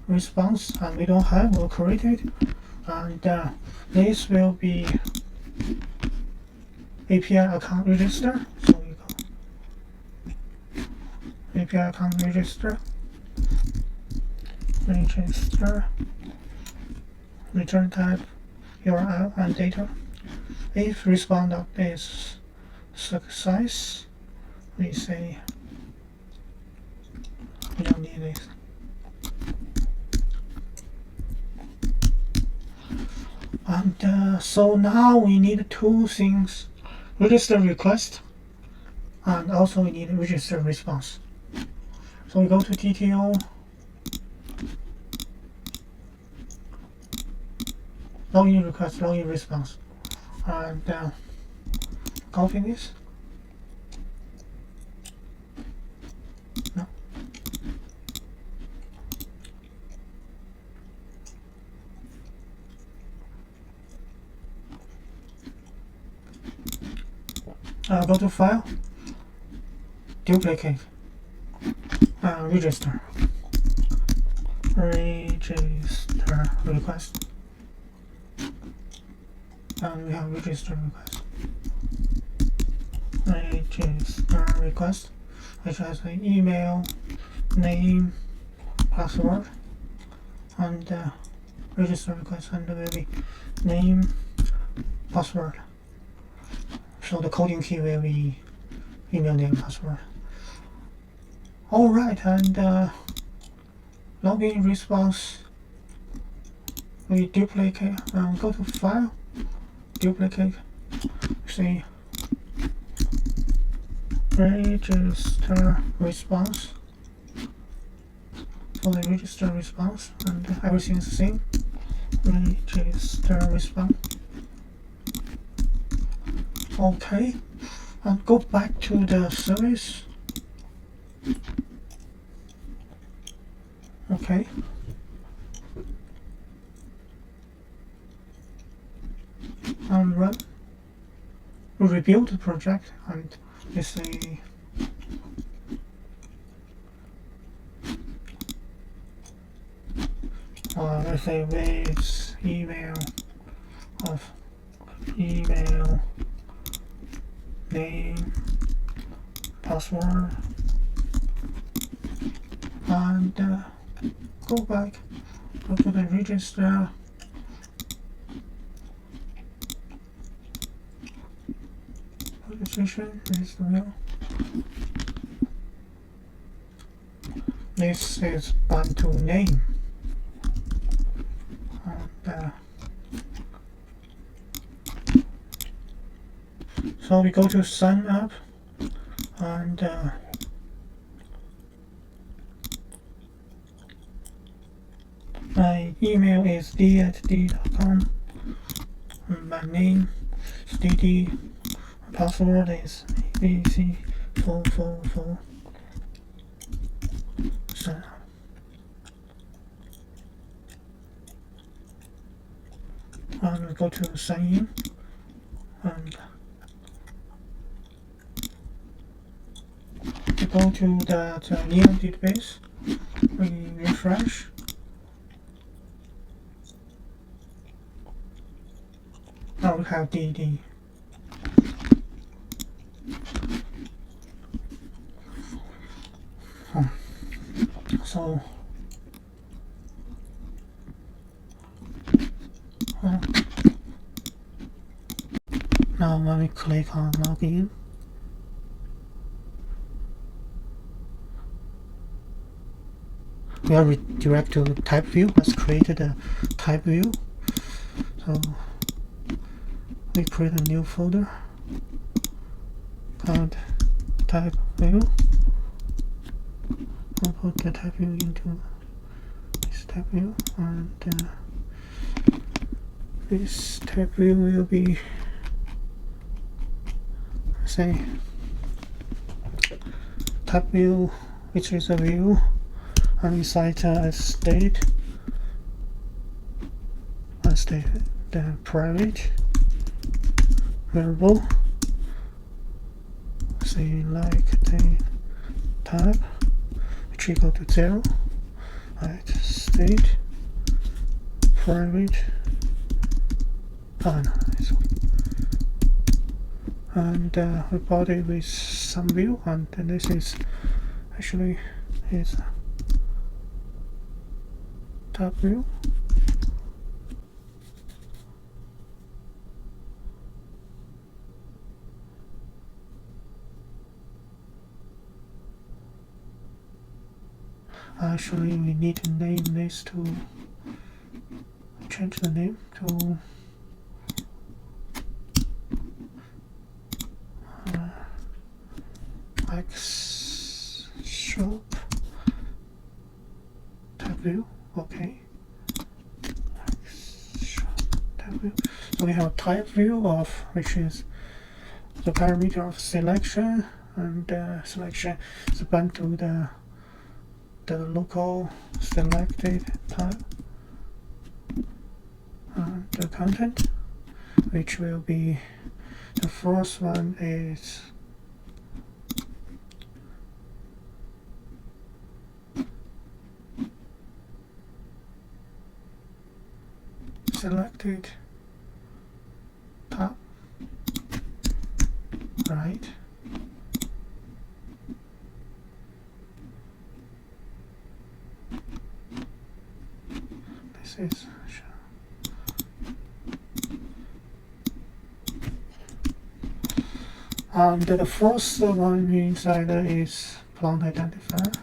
response, and we don't have, we'll create it, and this will be API account register. So we go API account register, return type, URL, and data. If response is success, we say we don't need this. And so now we need two things: register request, and also we need register response. So we go to TTO, login request, login response, and copy this. No. Go to file, duplicate, register request, and we have register request, which has the email, name, password, and register request, and will be name, password. So the coding key will be email, name, password. Alright, and login response, we duplicate, go to file, duplicate, say register response, for the register response, and everything is the same. Register response. Okay, and go back to the service. Okay. And run. We rebuild the project, and we say let's say with email of email, name, password, and go back, go to the register, registration is the mail. This is Bantu name, and so we go to sign up, and my email is d@d.com, my name is dd, password is abc444. Sign up. And we go to sign in, and we go to that Neon database, we refresh. Now we have DD. So now when we click on login, we are redirected to type view. Let's create a type view. So we create a new folder called type view, I'll put the type view into this type view, and this type view will be, say, type view, which is a view, and we cite as state, the private variable, say like the type, which equal to 0, right? State private, and report it with some view, and then this is actually is top view. Actually, we need to name this to change the name to X shop type view. Okay. X shop type view. So we have type view of which is the parameter of selection, and selection is bound to the local selected type, and the content, which will be, the first one is selected type, right? This is and the first one inside is plant identifier,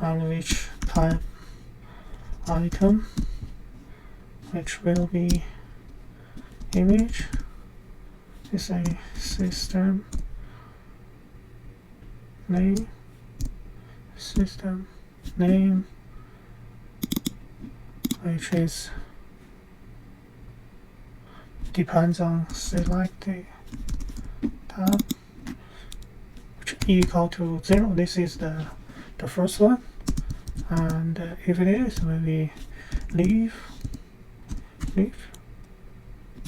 and which type item, which will be image, is a system name, which is depends on selected tab, which equal to 0. This is the first one, and if it is, will be leave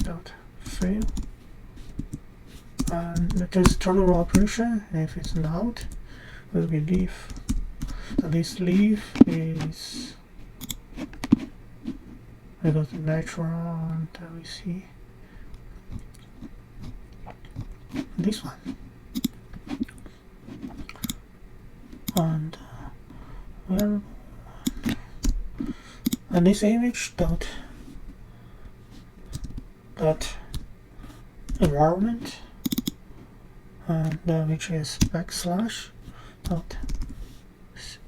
dot fail, and this turnover operation, if it's not, will be leave. So this leave is because natural, and we see this one, and and this image dot environment, and which is backslash dot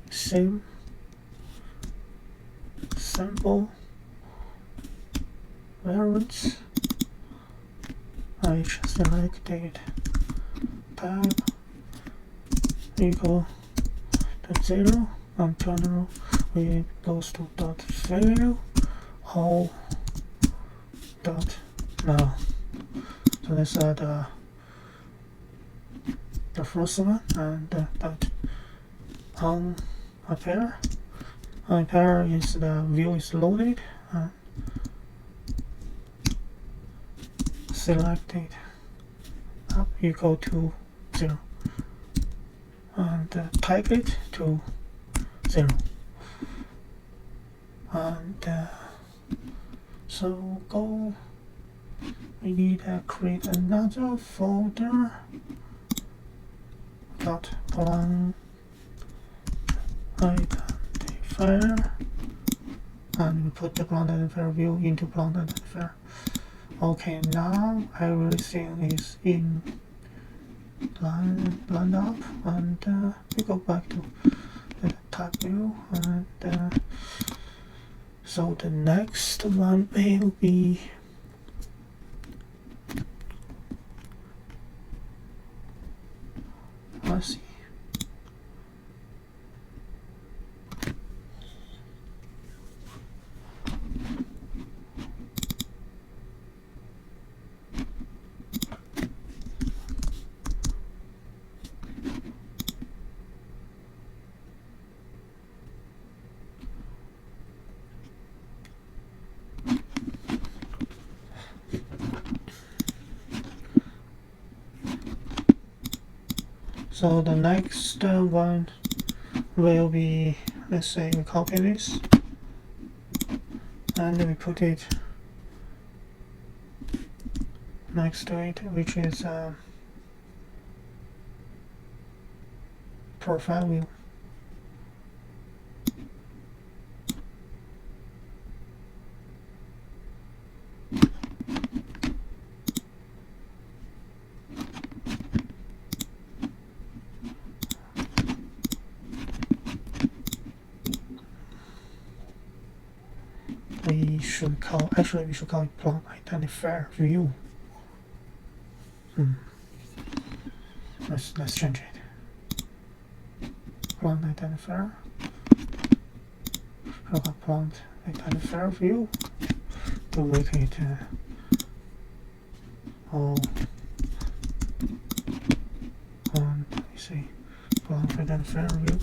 same sample variables, which selected tab equal to 0, and turnover it goes to dot fail whole dot now. So that's the first one, and dot on pair. On pair is the view is loaded, selected up equal to 0, and type it to 0, and so go. We need to create another folder dot plant identifier, and we put the plant identifier view into plant identifier. Okay, now everything is in lined up, and we go back to the type view, and so the next one will be So the next one will be, let's say we copy this and we put it next to it, which is profile view. We should call it plant identifier view. Let's change it. Plant identifier. Plant identifier view to make it all on. Let me see. Plant identifier view.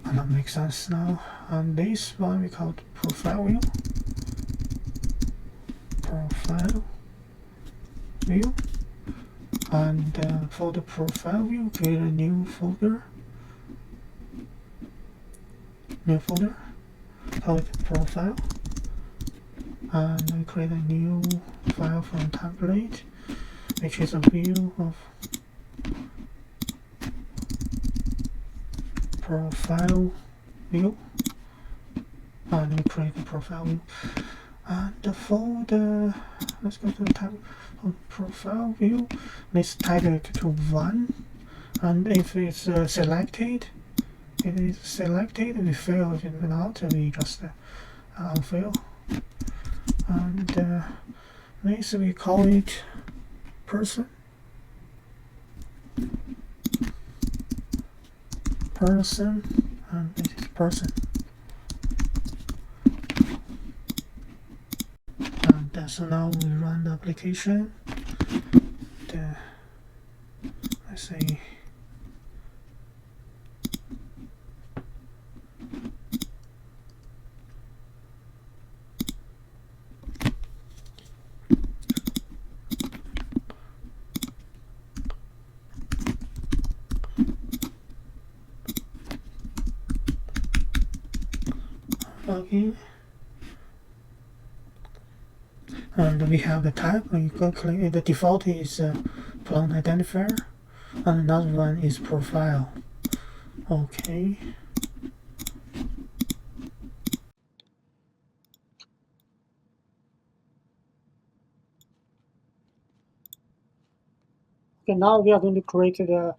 And that makes sense now. And this one we call it profile view. Profile view. And for the profile view, create a new folder. Call it profile. And we create a new file from template, which is a view of profile view. And we create a profile view. And the folder, let's go to the tab of profile view. Let's title it to 1. And if it's selected, we fail. If it's not, we just unfail. And next we call it person. And this is person. And so now we run the application. Let's say login. And we have the type. You can click. The default is plant identifier, and another one is profile. Okay. Okay. Now we are going to create the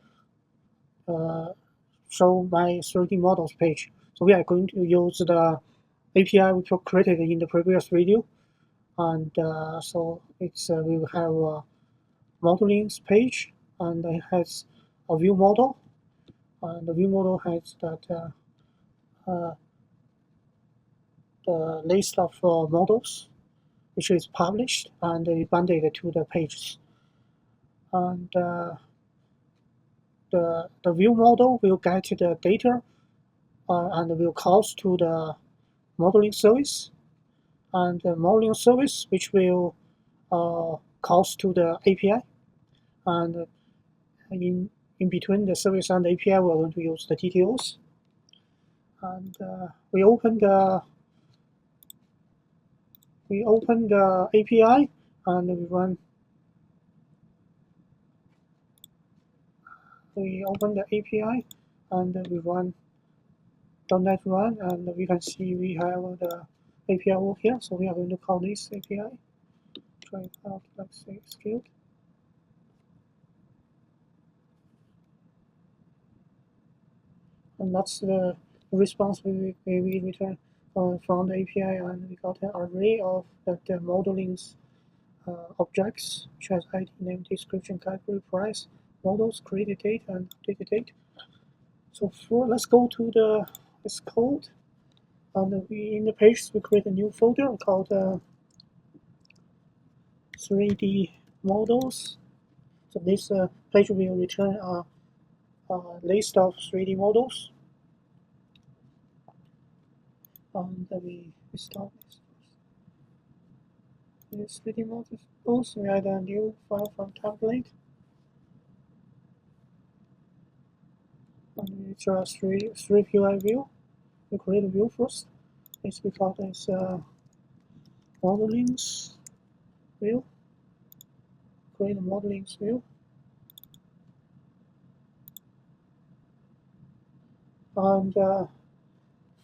show my 3D models page. So we are going to use the API we created in the previous video, and so it's we will have a modeling page, and it has a view model, and the view model has that the list of models which is published, and we bind it to the pages. And the view model will get the data and will calls to the modeling service, and the modeling service which will calls to the API, and in between the service and the API we're going to use the TTOs. And we open the API and we open the API and we run .NET run, and we can see we have the API over here. So we are going to call this API. Try it out, let's say execute. And that's the response we return from the API, and we got an array of the modeling objects, which has ID, name, description, category, price, models, created date, and updated date. So let's go to this code, and in the page we create a new folder called 3D models. So this page will return a list of 3D models, and we start this 3D models. We add a new file from template. And it's a three UI view. We create a view first. It's because it's a modelings view. Create a modelings view. And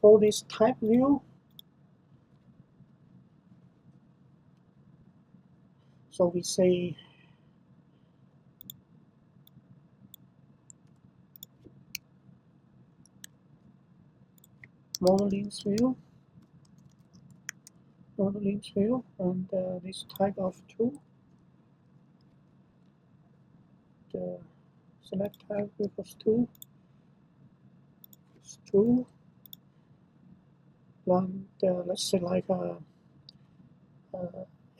for this type view, so we say modelings view, and this type of tool, the select type equals tool, is tool, and let's say like a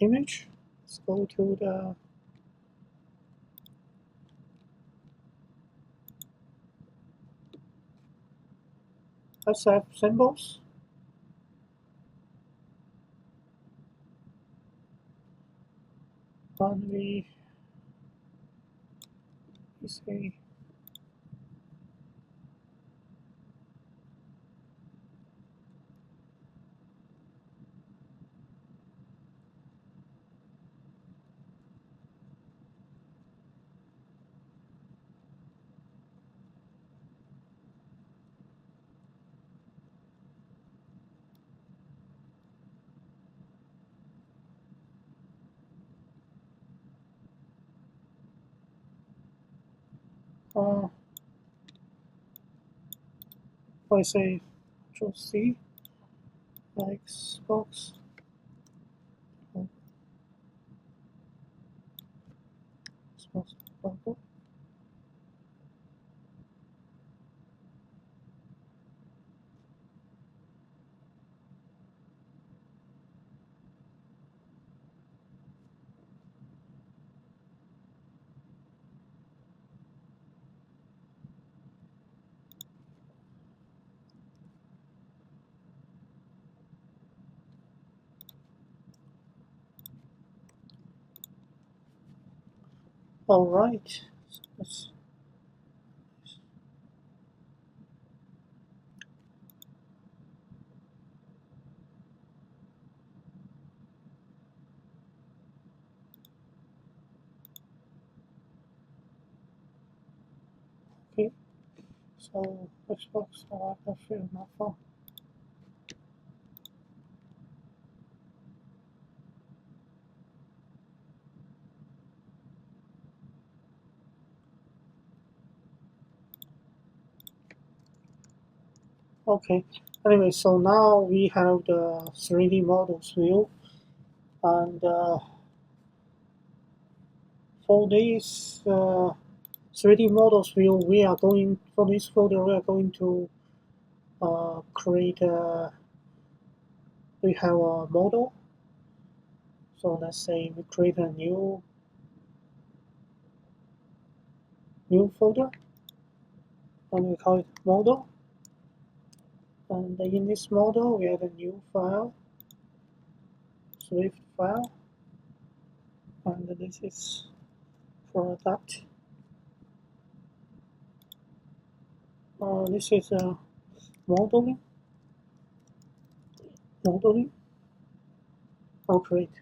image. Let's go to the SF symbols. And we say I say Control C, Xbox, Xbox logo. All right. Okay. So Xbox Battlefield not found. Okay. Anyway, so now we have the 3D models view, and for this 3D models view, we are going for this folder. We are going to create a. We have a model. So let's say we create a new folder, and we call it model. And in this model, we add a new file, Swift file, and this is product. This is a modeling. I'll create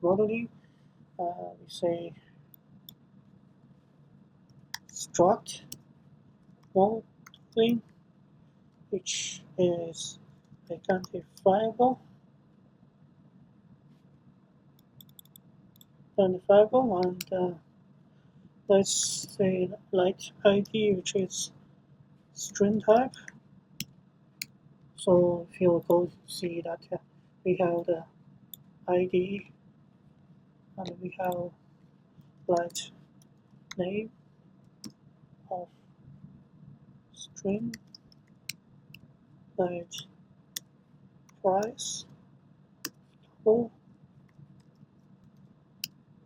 modeling. We say struct modeling, which is identifiable, and let's say light ID, which is string type. So if you go see that we have the ID, and we have light name of string, light price, or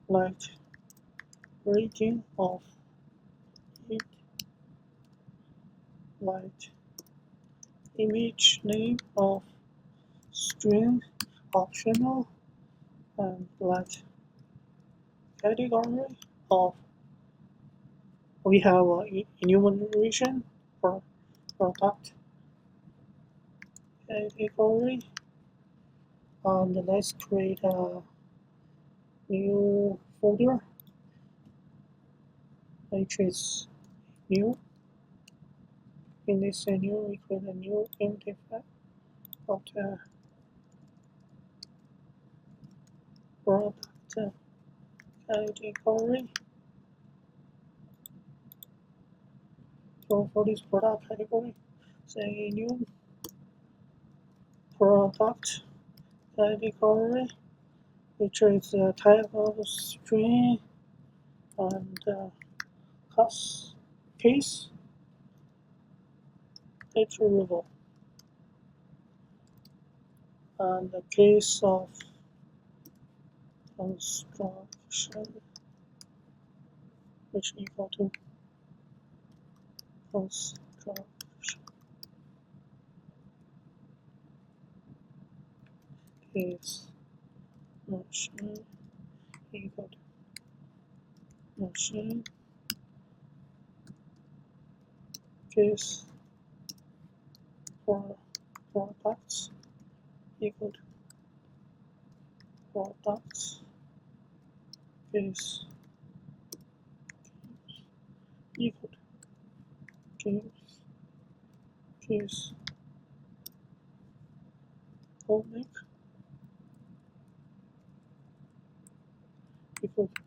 light region of it, light image name of string optional, and light category of we have enumeration for product category, and let's create a new folder which is new. In this menu, we create a new empty file of the product category. So for this product category, say new product category, which is a type of string and case retrieval, and the case of construction, which equal to construction case machine equal to machine case for products equal to products case equal to case comic equal to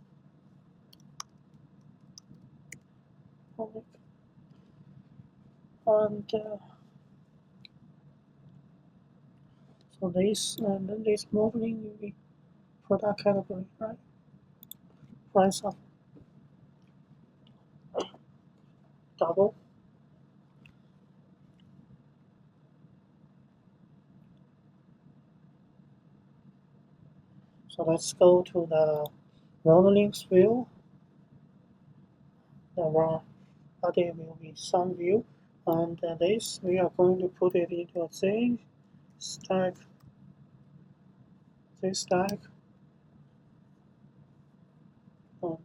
comic, and so this and then this modeling will be product category, right? Price of double. So let's go to the modeling view. There will be some view, and this we are going to put it into a stack. This stack, and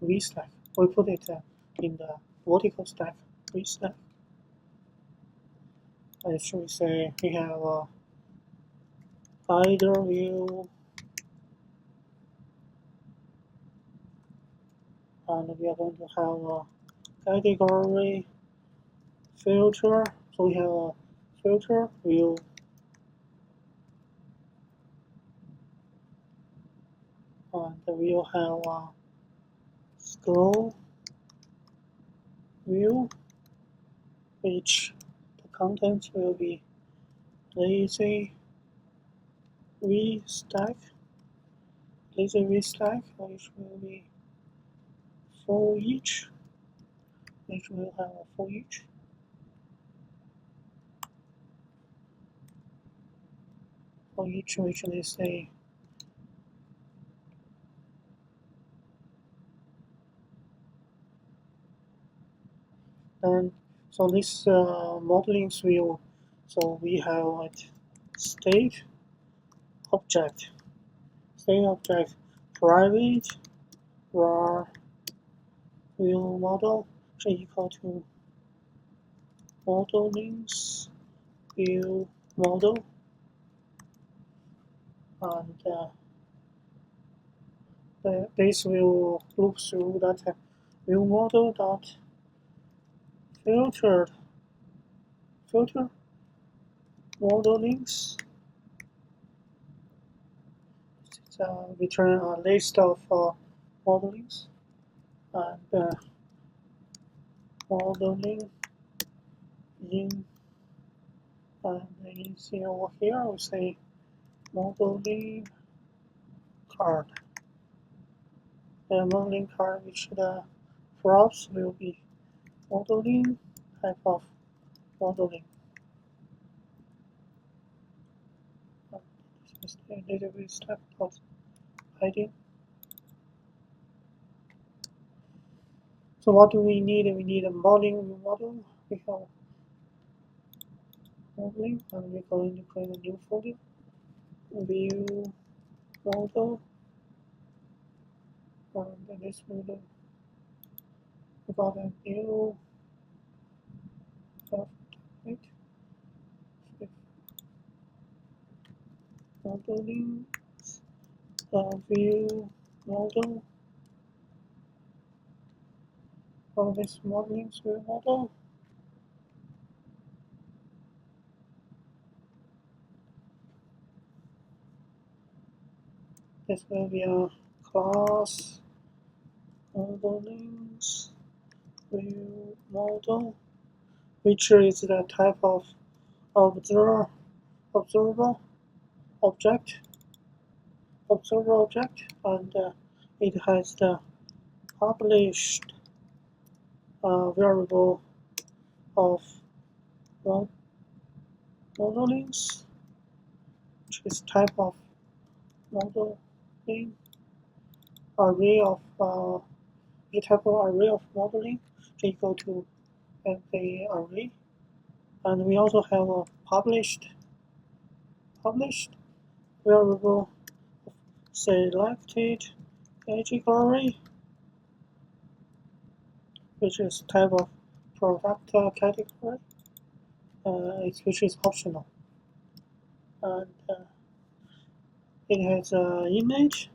V stack. We put it in the vertical stack, V stack. I should say we have either view, and we are going to have a category filter. So we have a filter view, and we will have a scroll view, which the contents will be lazy V stack, which will be for each, which will have a for each. For each, which is a and so this modeling view, so we have like state object private var view model equal to modelings view model, and this will loop through that view model dot filter modelings. Return a list of modelings, and modeling in, and you see over here we say modeling card. The modeling card, which the props will be modeling type of modeling. This is the database step of hiding. So what do we need? We need a modeling model. We have modeling, and we're going to create a new folder. View model, and this model we got a new right modeling, view model. For this modeling view model, this will be a class modeling view model, which is the type of observer object, and it has the published variable of modelings, which is type of modeling array of type of array of modeling equal to the array, and we also have a published variable of selected category, which is type of product category, which is optional, and it has an innate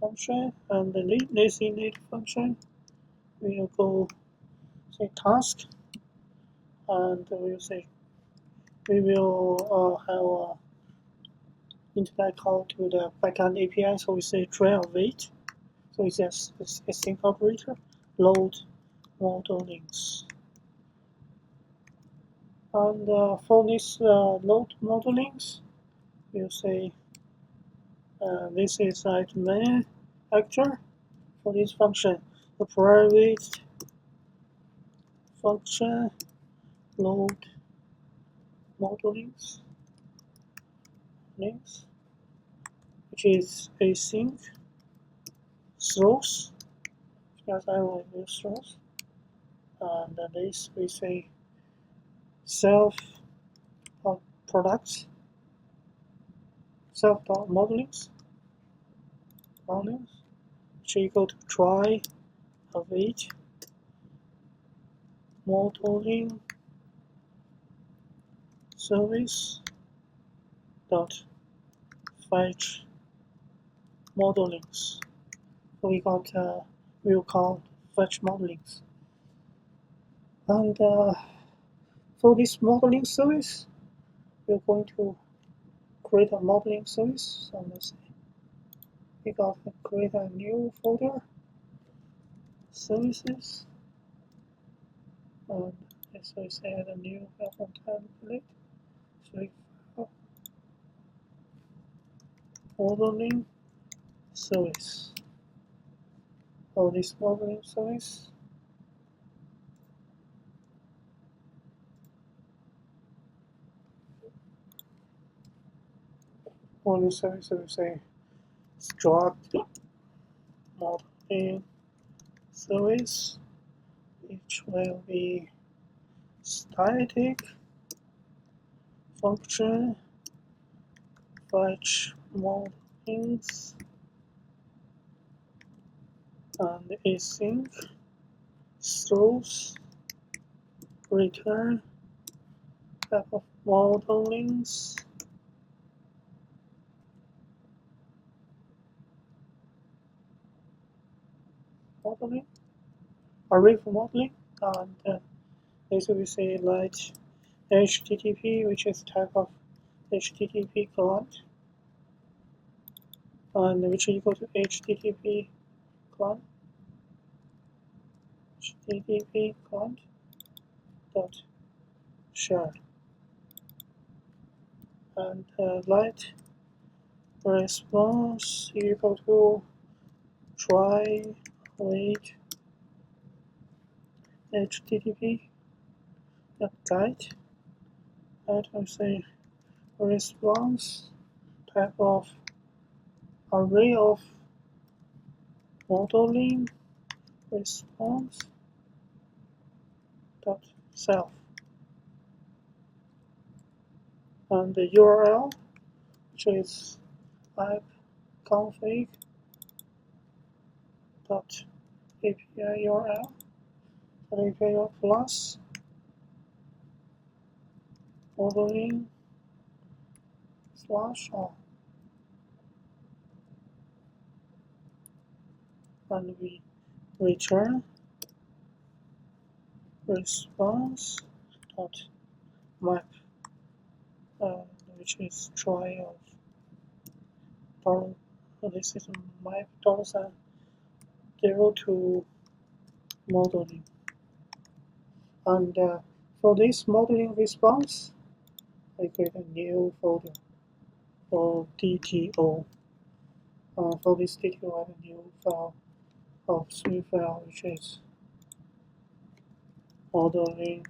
function, and this innate function will go say task, and we'll say we will have a internet call to the backend API, so we say try and wait. So it's a sync operator, load modelings. And for this load modelings, we'll say this is like main actor for this function, the private function load modelings links, which is async throws, because I will use throws, and this we say self products, self modelings, which equal to try await modeling service dot fetch modelings. So we got we'll call fetch modelings, and for this modeling service, we're going to create a modeling service. So let's say we got to create a new folder, services, and so let's add a new welcome template. So we modeling service. For this modeling service, we say struct modeling service, which will be static function fetch modelings and async throws return type of modelings array for modeling, and this we say like HTTP, which is type of HTTP client, and which is equal to HTTP client dot share, and light response equal to try wait HTTP guide, and I say response type of array of modeling response dot self, and the URL, which is app.config.api URL, and API plus modeling /all, and we return response dot map, which is try of dollar. This is map $0 to modeling, and for this modeling response, I create a new folder for DTO. For this DTO, I have a new file of 3 files, which is modeling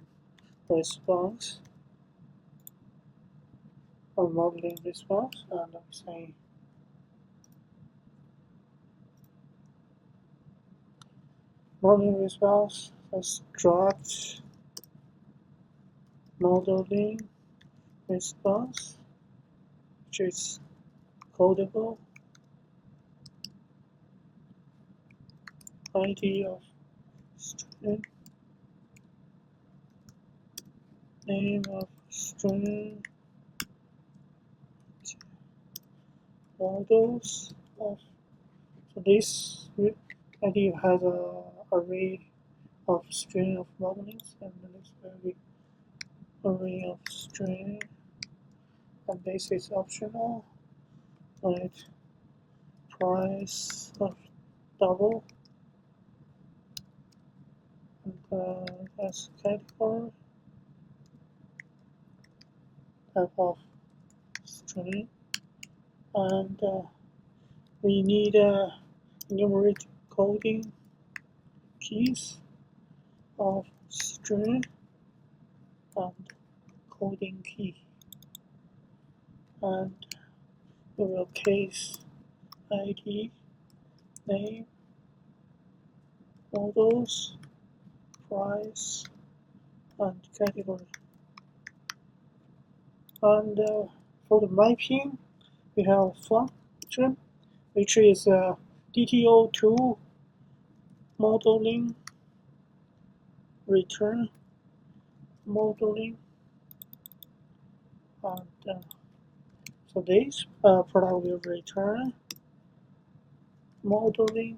response, and we say modeling response construct modeling response, which is codable, ID of string, name of string, models of. So this ID has an array of string of modelings, and the next will be array of string, and this is optional, like price of double, and as category type of string, and we need enumerate coding keys of string and coding key, and we will case ID, name, models, price, and category. And for the mapping, we have function, which is DTO2 modeling return modeling, and so this product will return modeling,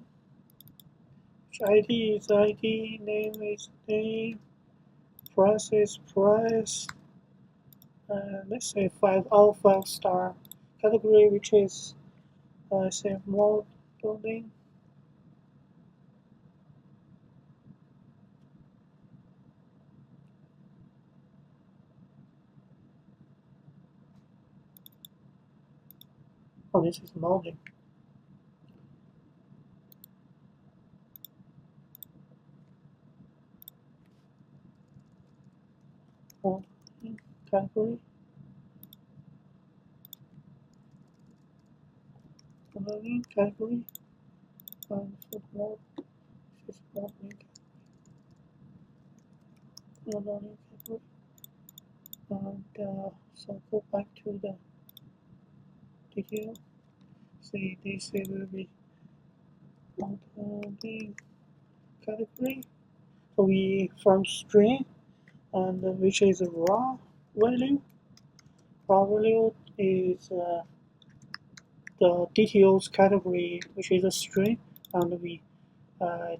which ID is ID, name is name, price is price, and let's say 5 star category, which is say modeling. Oh, this is modeling. Modeling category. Modeling category. And for mode, this is modeling category. And so go back to the detail. See, this will be modeling category. So we from string, and which is a raw value. Raw value is the details category, which is a string, and we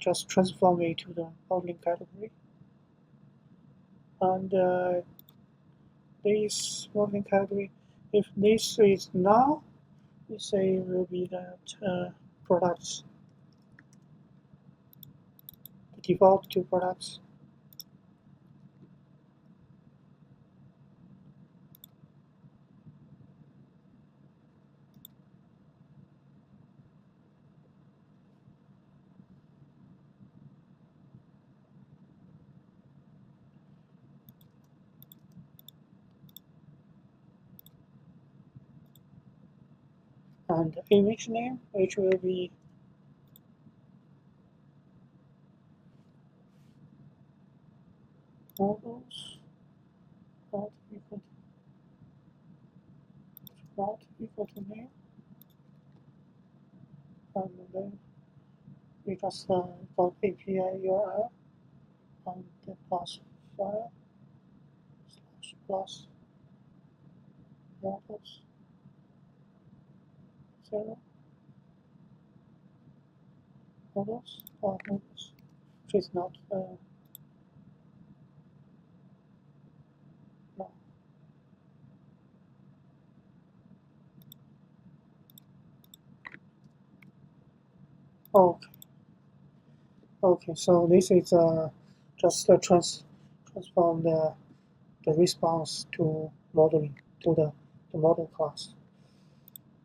just transform it to the modeling category. And this modeling category, if this is null, we say will be that products, the default to products. And the image name, which will be models. photo name, and then we just got API URL and the plus file /plus models 0 models or models, which is not no. Okay. Okay, so this is just transform the response to modeling to the model class.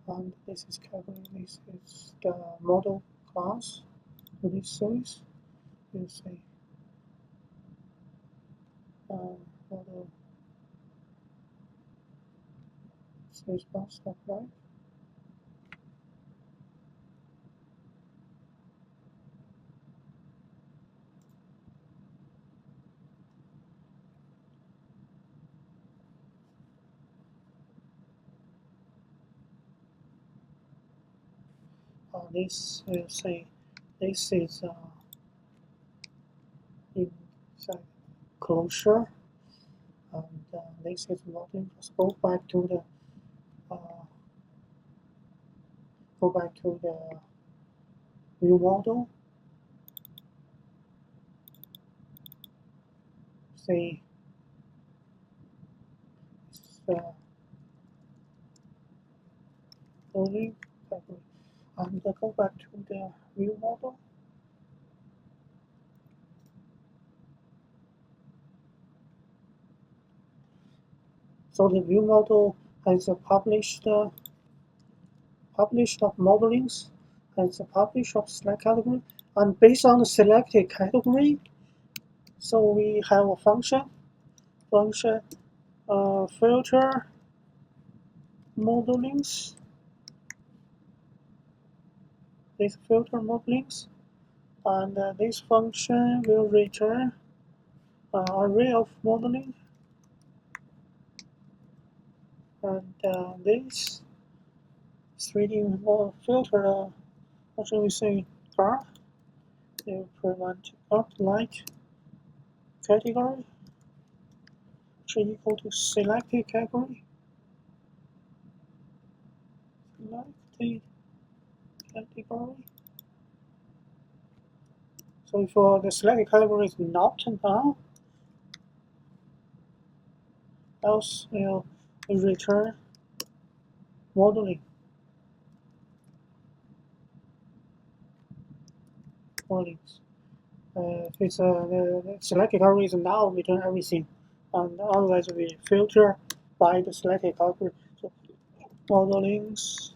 And this is category. This is the model class for this series. We'll say model response of life. This will say this is inside closure, and this is modeling. Let's go back to the view model. Say loading category, and go back to the view model. So the view model has a published of modelings, has a publish of select category, and based on the selected category, so we have a function filter modelings. This filter modelings, and this function will return an array of modeling, and this 3D filter function we say graph will prevent light category which is equal to selected category. Selected category. So if the selected category is not null, else will return modeling. If it's the selected category is null, return everything, and otherwise we filter by the selected category. So modelings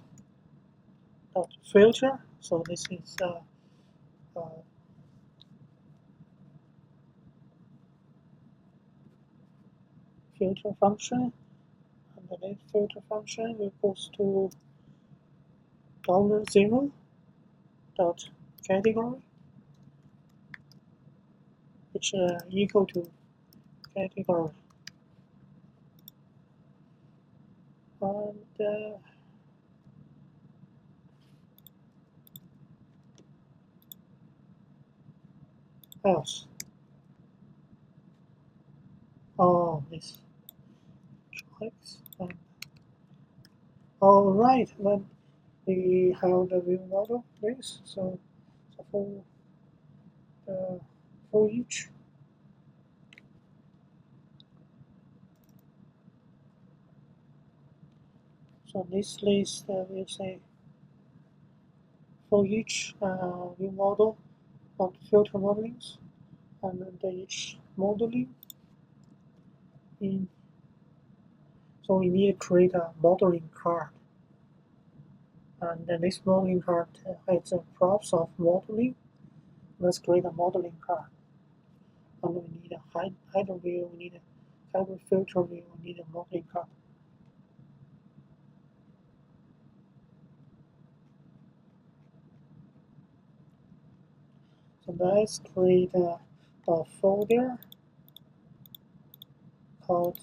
dot filter. So this is filter function, and the next filter function will goes to $0 dot category, which equal to category, and else. Oh, this choice. All right, then we have the view model, please. So for each. So this list will say for each view model on filter modelings, and then each modeling in. So we need to create a modeling card, and then this modeling card has the props of modeling. Let's create a modeling card, and we need a header view, we need a category filter view, we need a modeling card. So let's create a folder called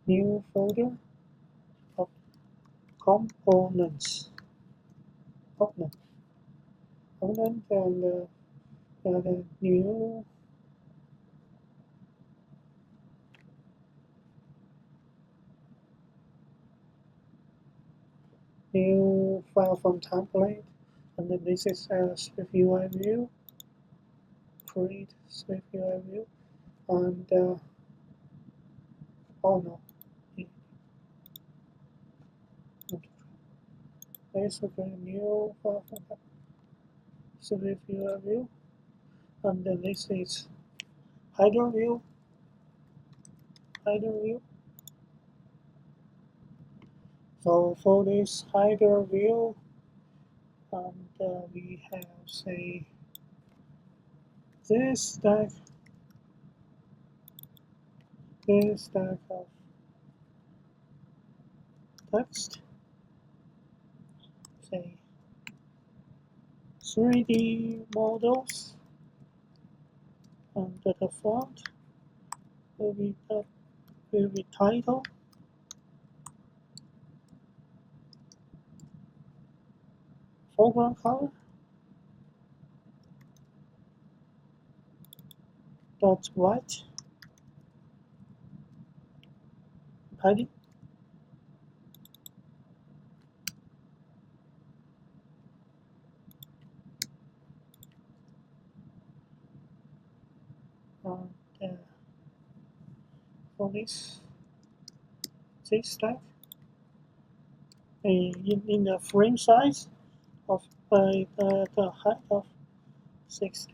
new folder components, component, and the new file from template, and then this is Swift UI view, create Swift UI view, and oh no, let's create a new file from Swift UI view, and then this is header view. So for this header view, and we have say this stack of text, say 3D models, and the font will be title, foreground color, dot white, padding, and for this stack, in the frame size of the height of 60.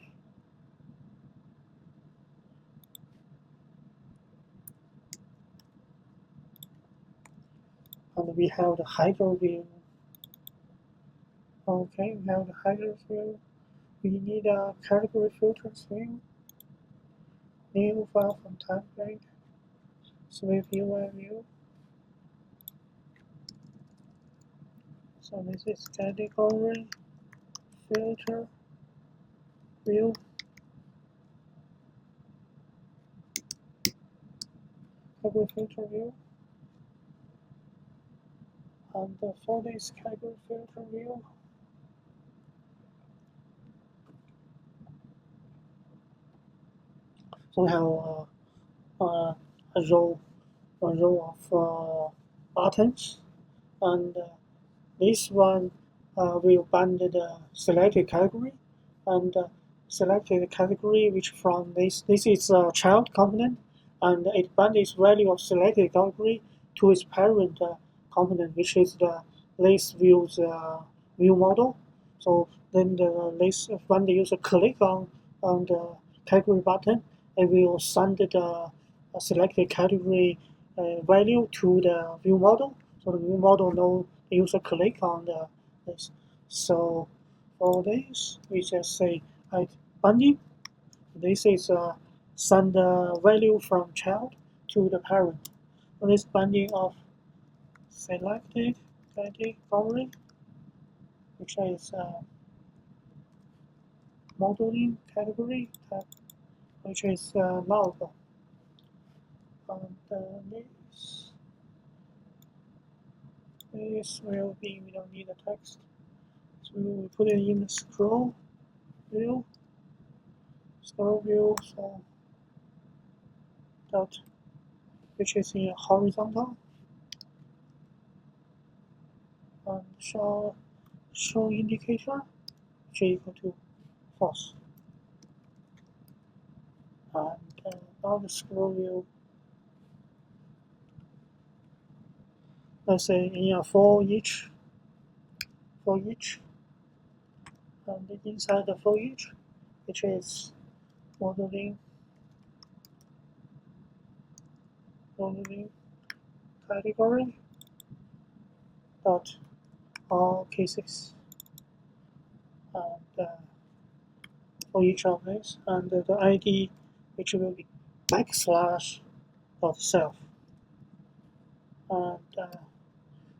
And we have the header view. Okay, we have the header view. We need a category filters view. New file from template. Swift UI view. So this is category filter view. Category filter view. And for this category filter view, so we have a row of buttons, and this one will bind the selected category, and selected category which from this is a child component, and it binds its value of selected category to its parent component, which is the list views view model. So then the list, when the user click on the category button, it will send the selected category value to the view model. So the view model knows the user click on this. So for this, we just say binding. This is send the value from child to the parent. So this binding of selected category, which is modeling category, which is null. And this will be, we don't need the text. So we will put it in the scroll view. So dot, which is in horizontal, and show indicator, which is equal to false. And now the scroll view, let's say in for each, and inside the for each, which is modeling category dot all cases, and for each of these, and the ID, which will be backslash dot self, and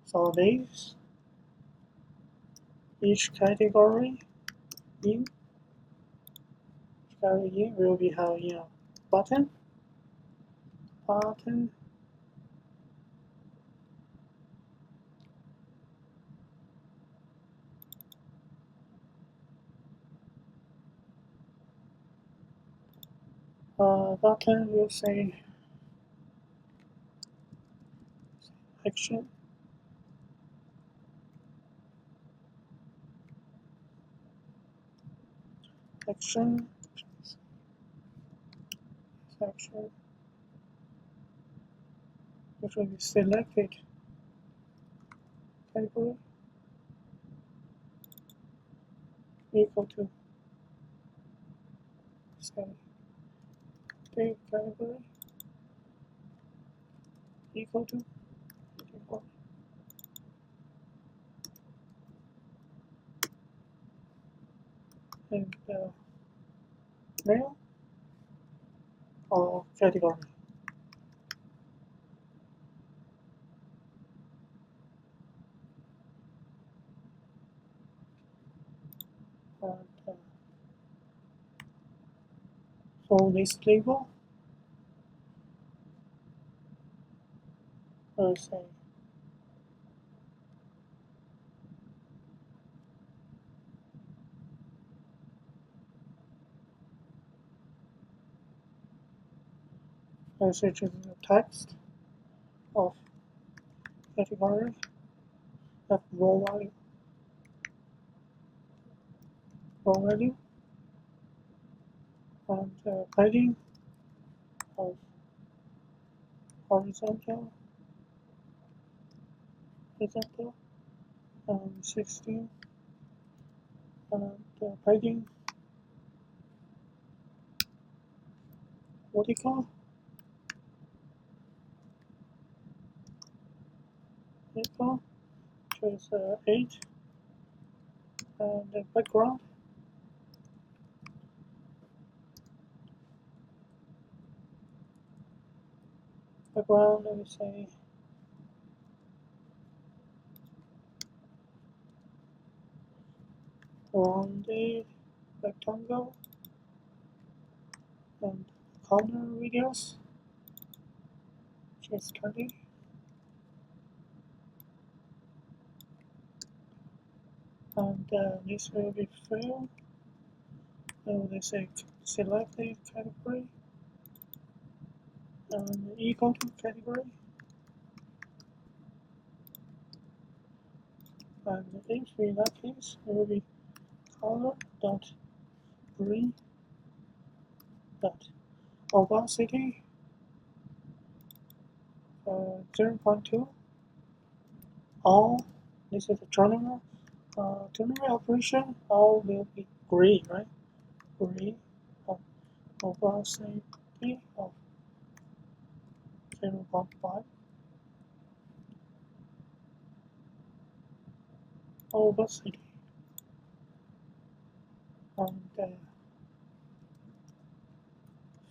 so this each category in will be have button, button will say action. Action. Action. Which will be selected category equal to say date category equal to and mail or category. And for this table, let's say message is the text of category of raw value, and padding of horizontal, and 16, and padding vertical, which is 8, and the background let me say rounded rectangle, and corner radius, which is 20, and this will be filled. Let's say select the category and equal to category, and if in that case it will be color dot green dot opacity 0.2. All this is a ternary operation. All will be green, right? Green opacity of 0.5. Opacity and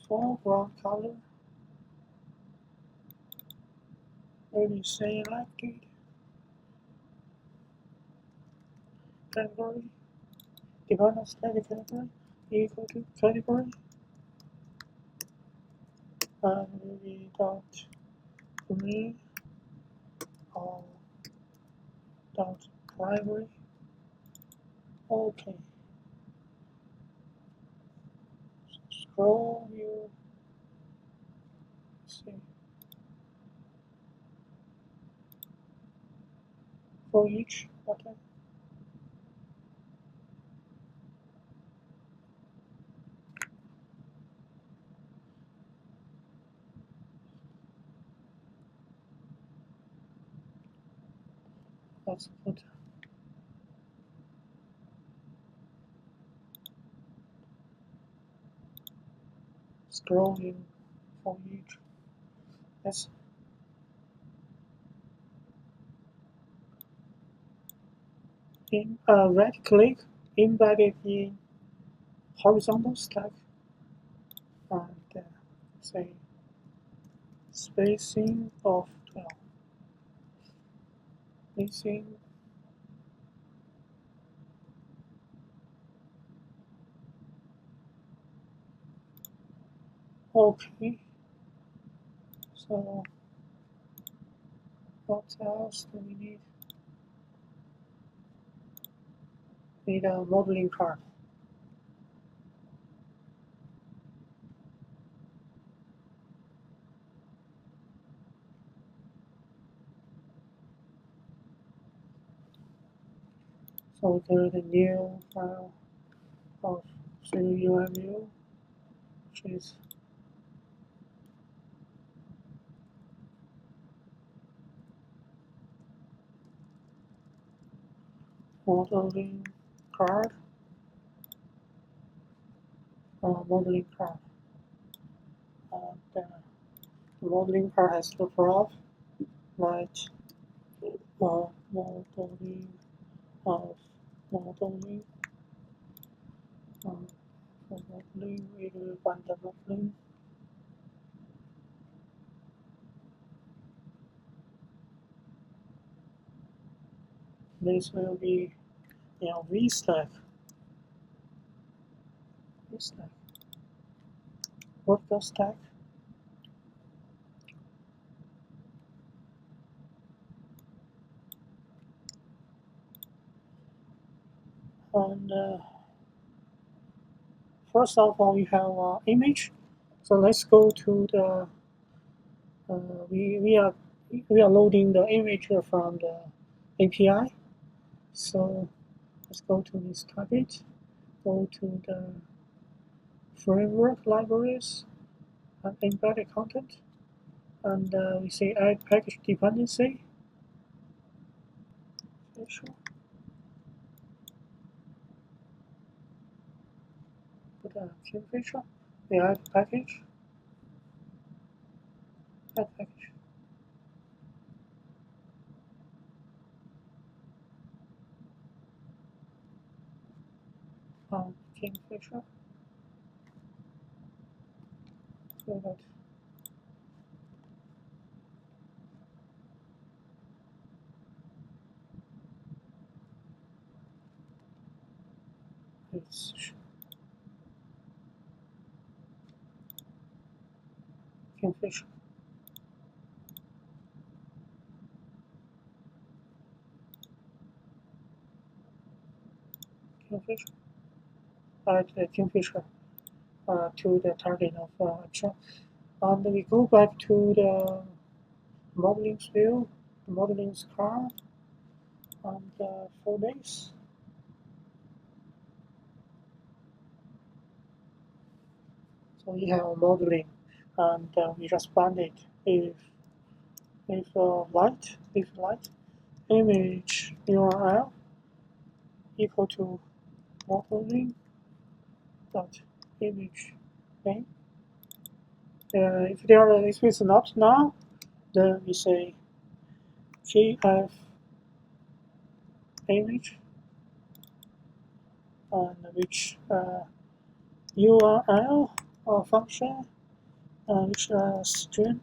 foreground color will be selected category, define a static category equal to category, and will be dot green or dot primary. Okay. Scroll view. See. For each button. Let's put scroll view for each. Let's right click, embed it in horizontal stack, and say spacing of 12. Spacing okay. So what else do we need? Need a modeling card. So we create a new file of CUMU, which is modeling card, modeling card. The modeling card has the prof like modeling of modeling for modeling, we will find the modeling. This will be VStack. Workflow stack. And first of all, we have image. So let's go to the we are loading the image from the API. So let's go to this target. Go to the framework libraries and embedded content, and we say add package dependency. Sure. Put a Kingfisher. We add package. Add package. Kingfisher. So that it's Kingfisher. Kingfisher. Add the Kingfisher to the target of action. And we go back to the modeling view, modeling card, and 4 days. So we have modeling, and we just find it if light image URL equal to modeling dot image name. If is not now, then we say kf image and which URL function which string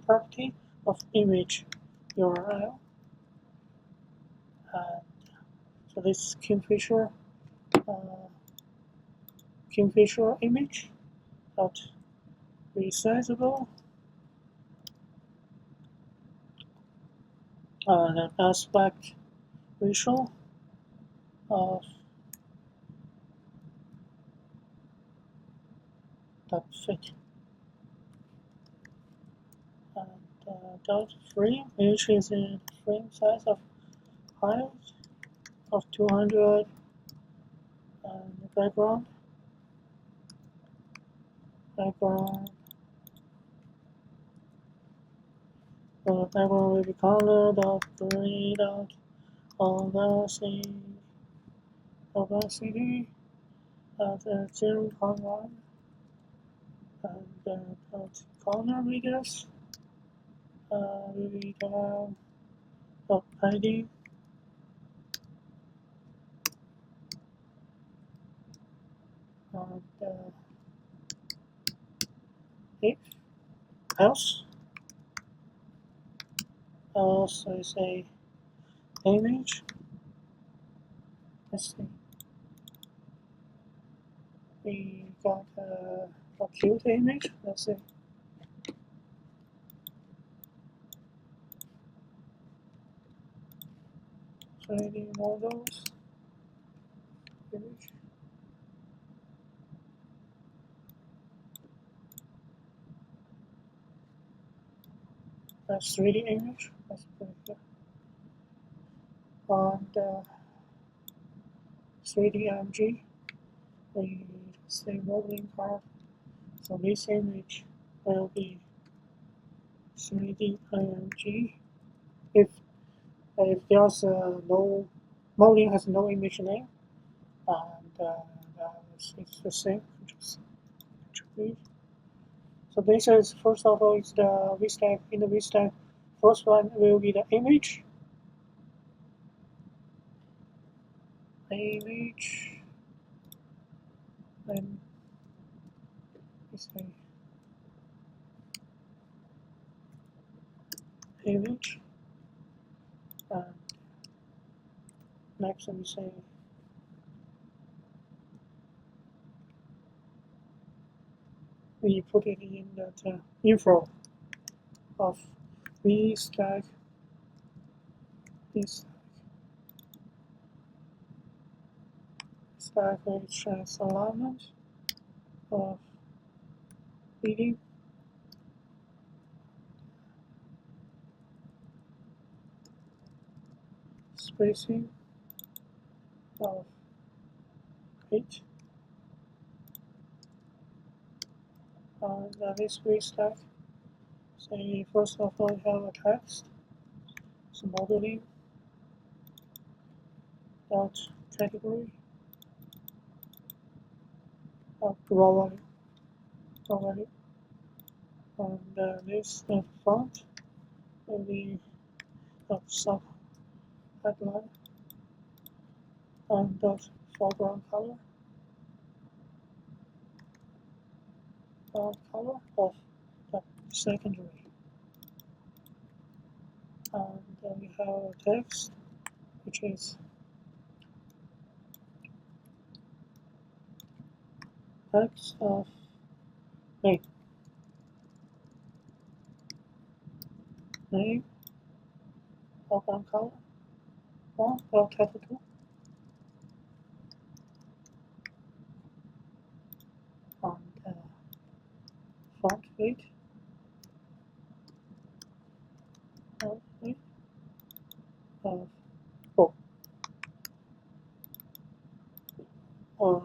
property of image URL. So this Kingfisher image dot resizable and an aspect ratio of dot fit and dot frame, which is a frame size of height of 200 and the background the background will be color dot gray dot opacity at 0.1 and dot corner radius will be dot padding and if else is a image. Let's see. We got a cute image. Let's see. 3D models image. That's 3D image. Let's put it here. And 3D img. We say modeling part. So this image will be 3D img. If there's no modeling has no image name, and it's the same. Just contribute. So this is first of all is the vstack. In the vstack, first one will be the image. Image, and let's say image, and next we say we put it in that info of vstack. This stack which has alignment of reading, spacing of 8, and this vstack. Say first of all we have a text. So modeling dot category raw value, and this font will be sub headline and dot foreground color of the secondary, and we have a text which is text of name foreground color or capital, and font weight of 4, and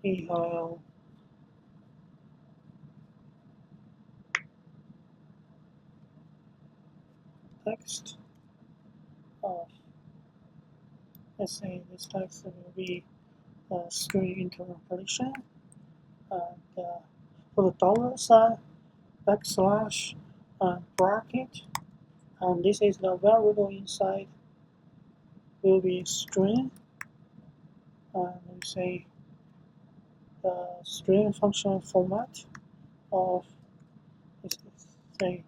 we have text of, let's say this text will be string interpolation, and for the dollar sign, backslash, bracket, and this is the variable inside will be string, and we say the string function format of, let's say,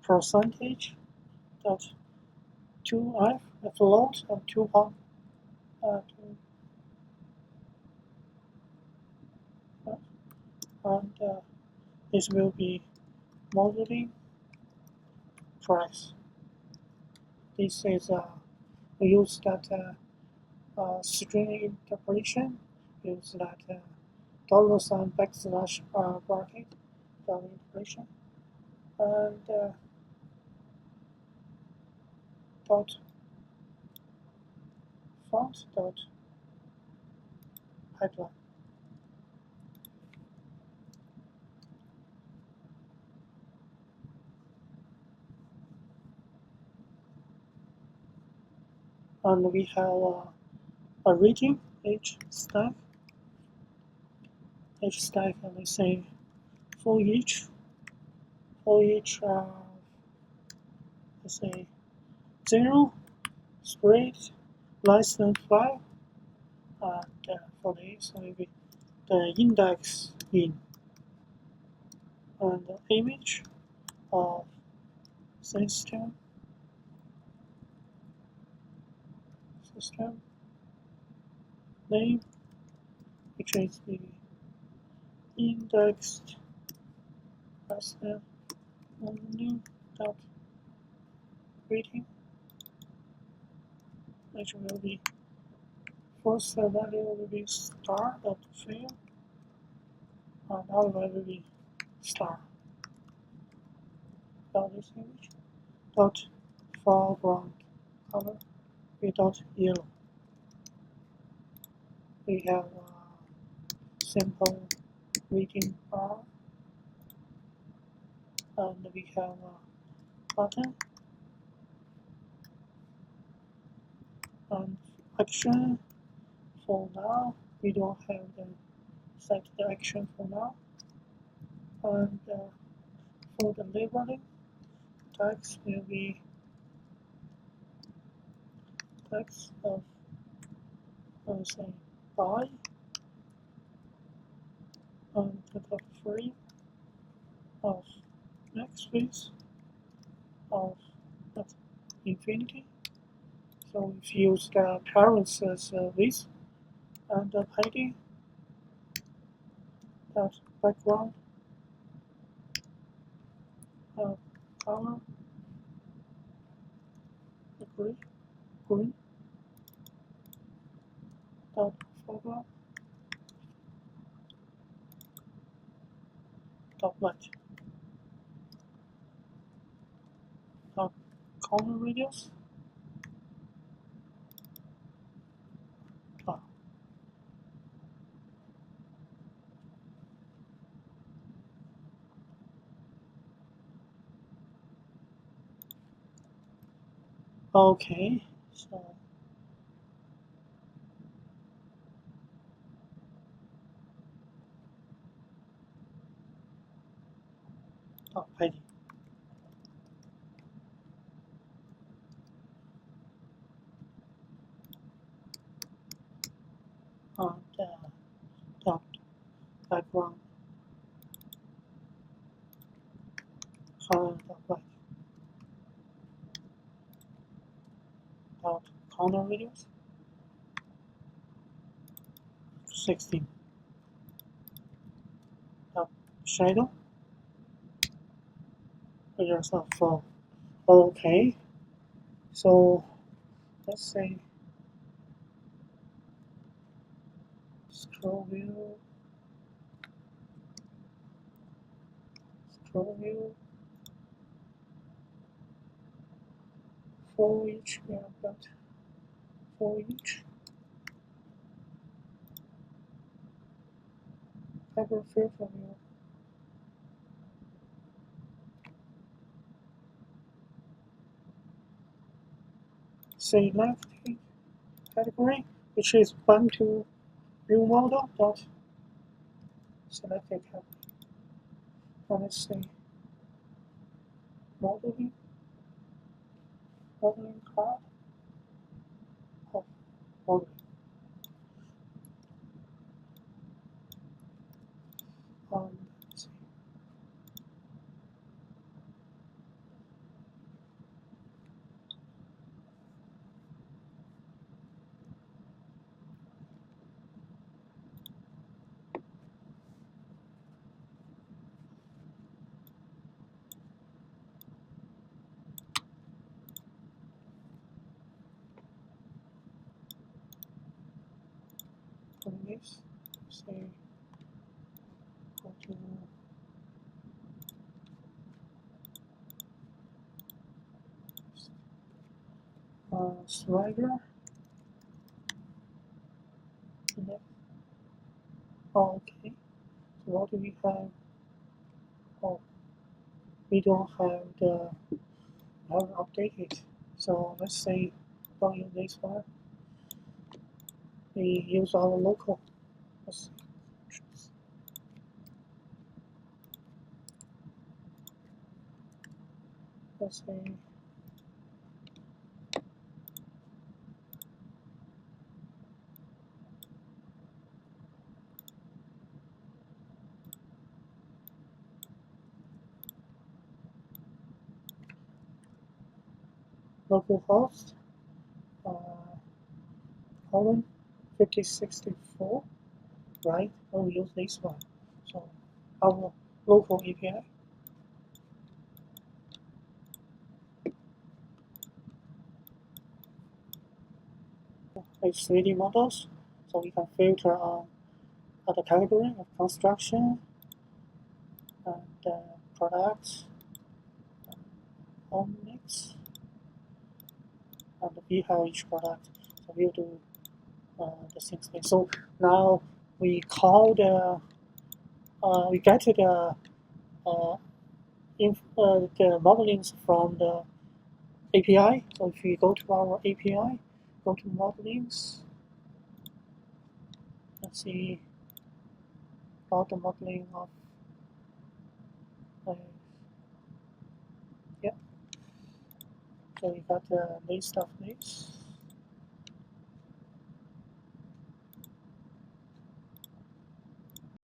percentage dot 2f, a float of 2 pound, and this will be modeling price. This is we use that string interpolation, use that dollar sign backslash bracket interpolation, and dot font dot headline. And we have a region H stack, and we say for each let's say 0 spread less than 5, and for this maybe the index in, and the image of system name, which is the indexed person only dot rating, which will be first value will be star dot fill, and other value will be star. Now this image, dot foreground color without yellow. We have a simple reading bar, and we have a button and action. For now, we don't have the set the action for now. And for the labeling, text will be text of say buy and the free of next phase of infinity. So if you use the parents as this and the padding that background color green dot foreground dot white dot corner radius dot. Okay, so padding. And dot background color dot white dot corner radius 16 dot shadow radius of 4. Okay, so let's say scroll view for each we have got for each cover filter view. Select category, which is one to view model dot selected category. And let's say modeling card of modeling. Let's see. For this, say go to slider. Okay, so what do we have? Oh, we don't have the haven't updated. So let's say don't use this one. We use our local. Let's say localhost colon 5064, right? We'll use this one. So our local API. It's 3D models, so we can filter on the category of construction and products, home mix, products, and we have each product. So we'll do the same thing. So now we call we get the modelings from the API. So if we go to our API, go to modelings, let's see about the modeling of yeah. So we got the list of this.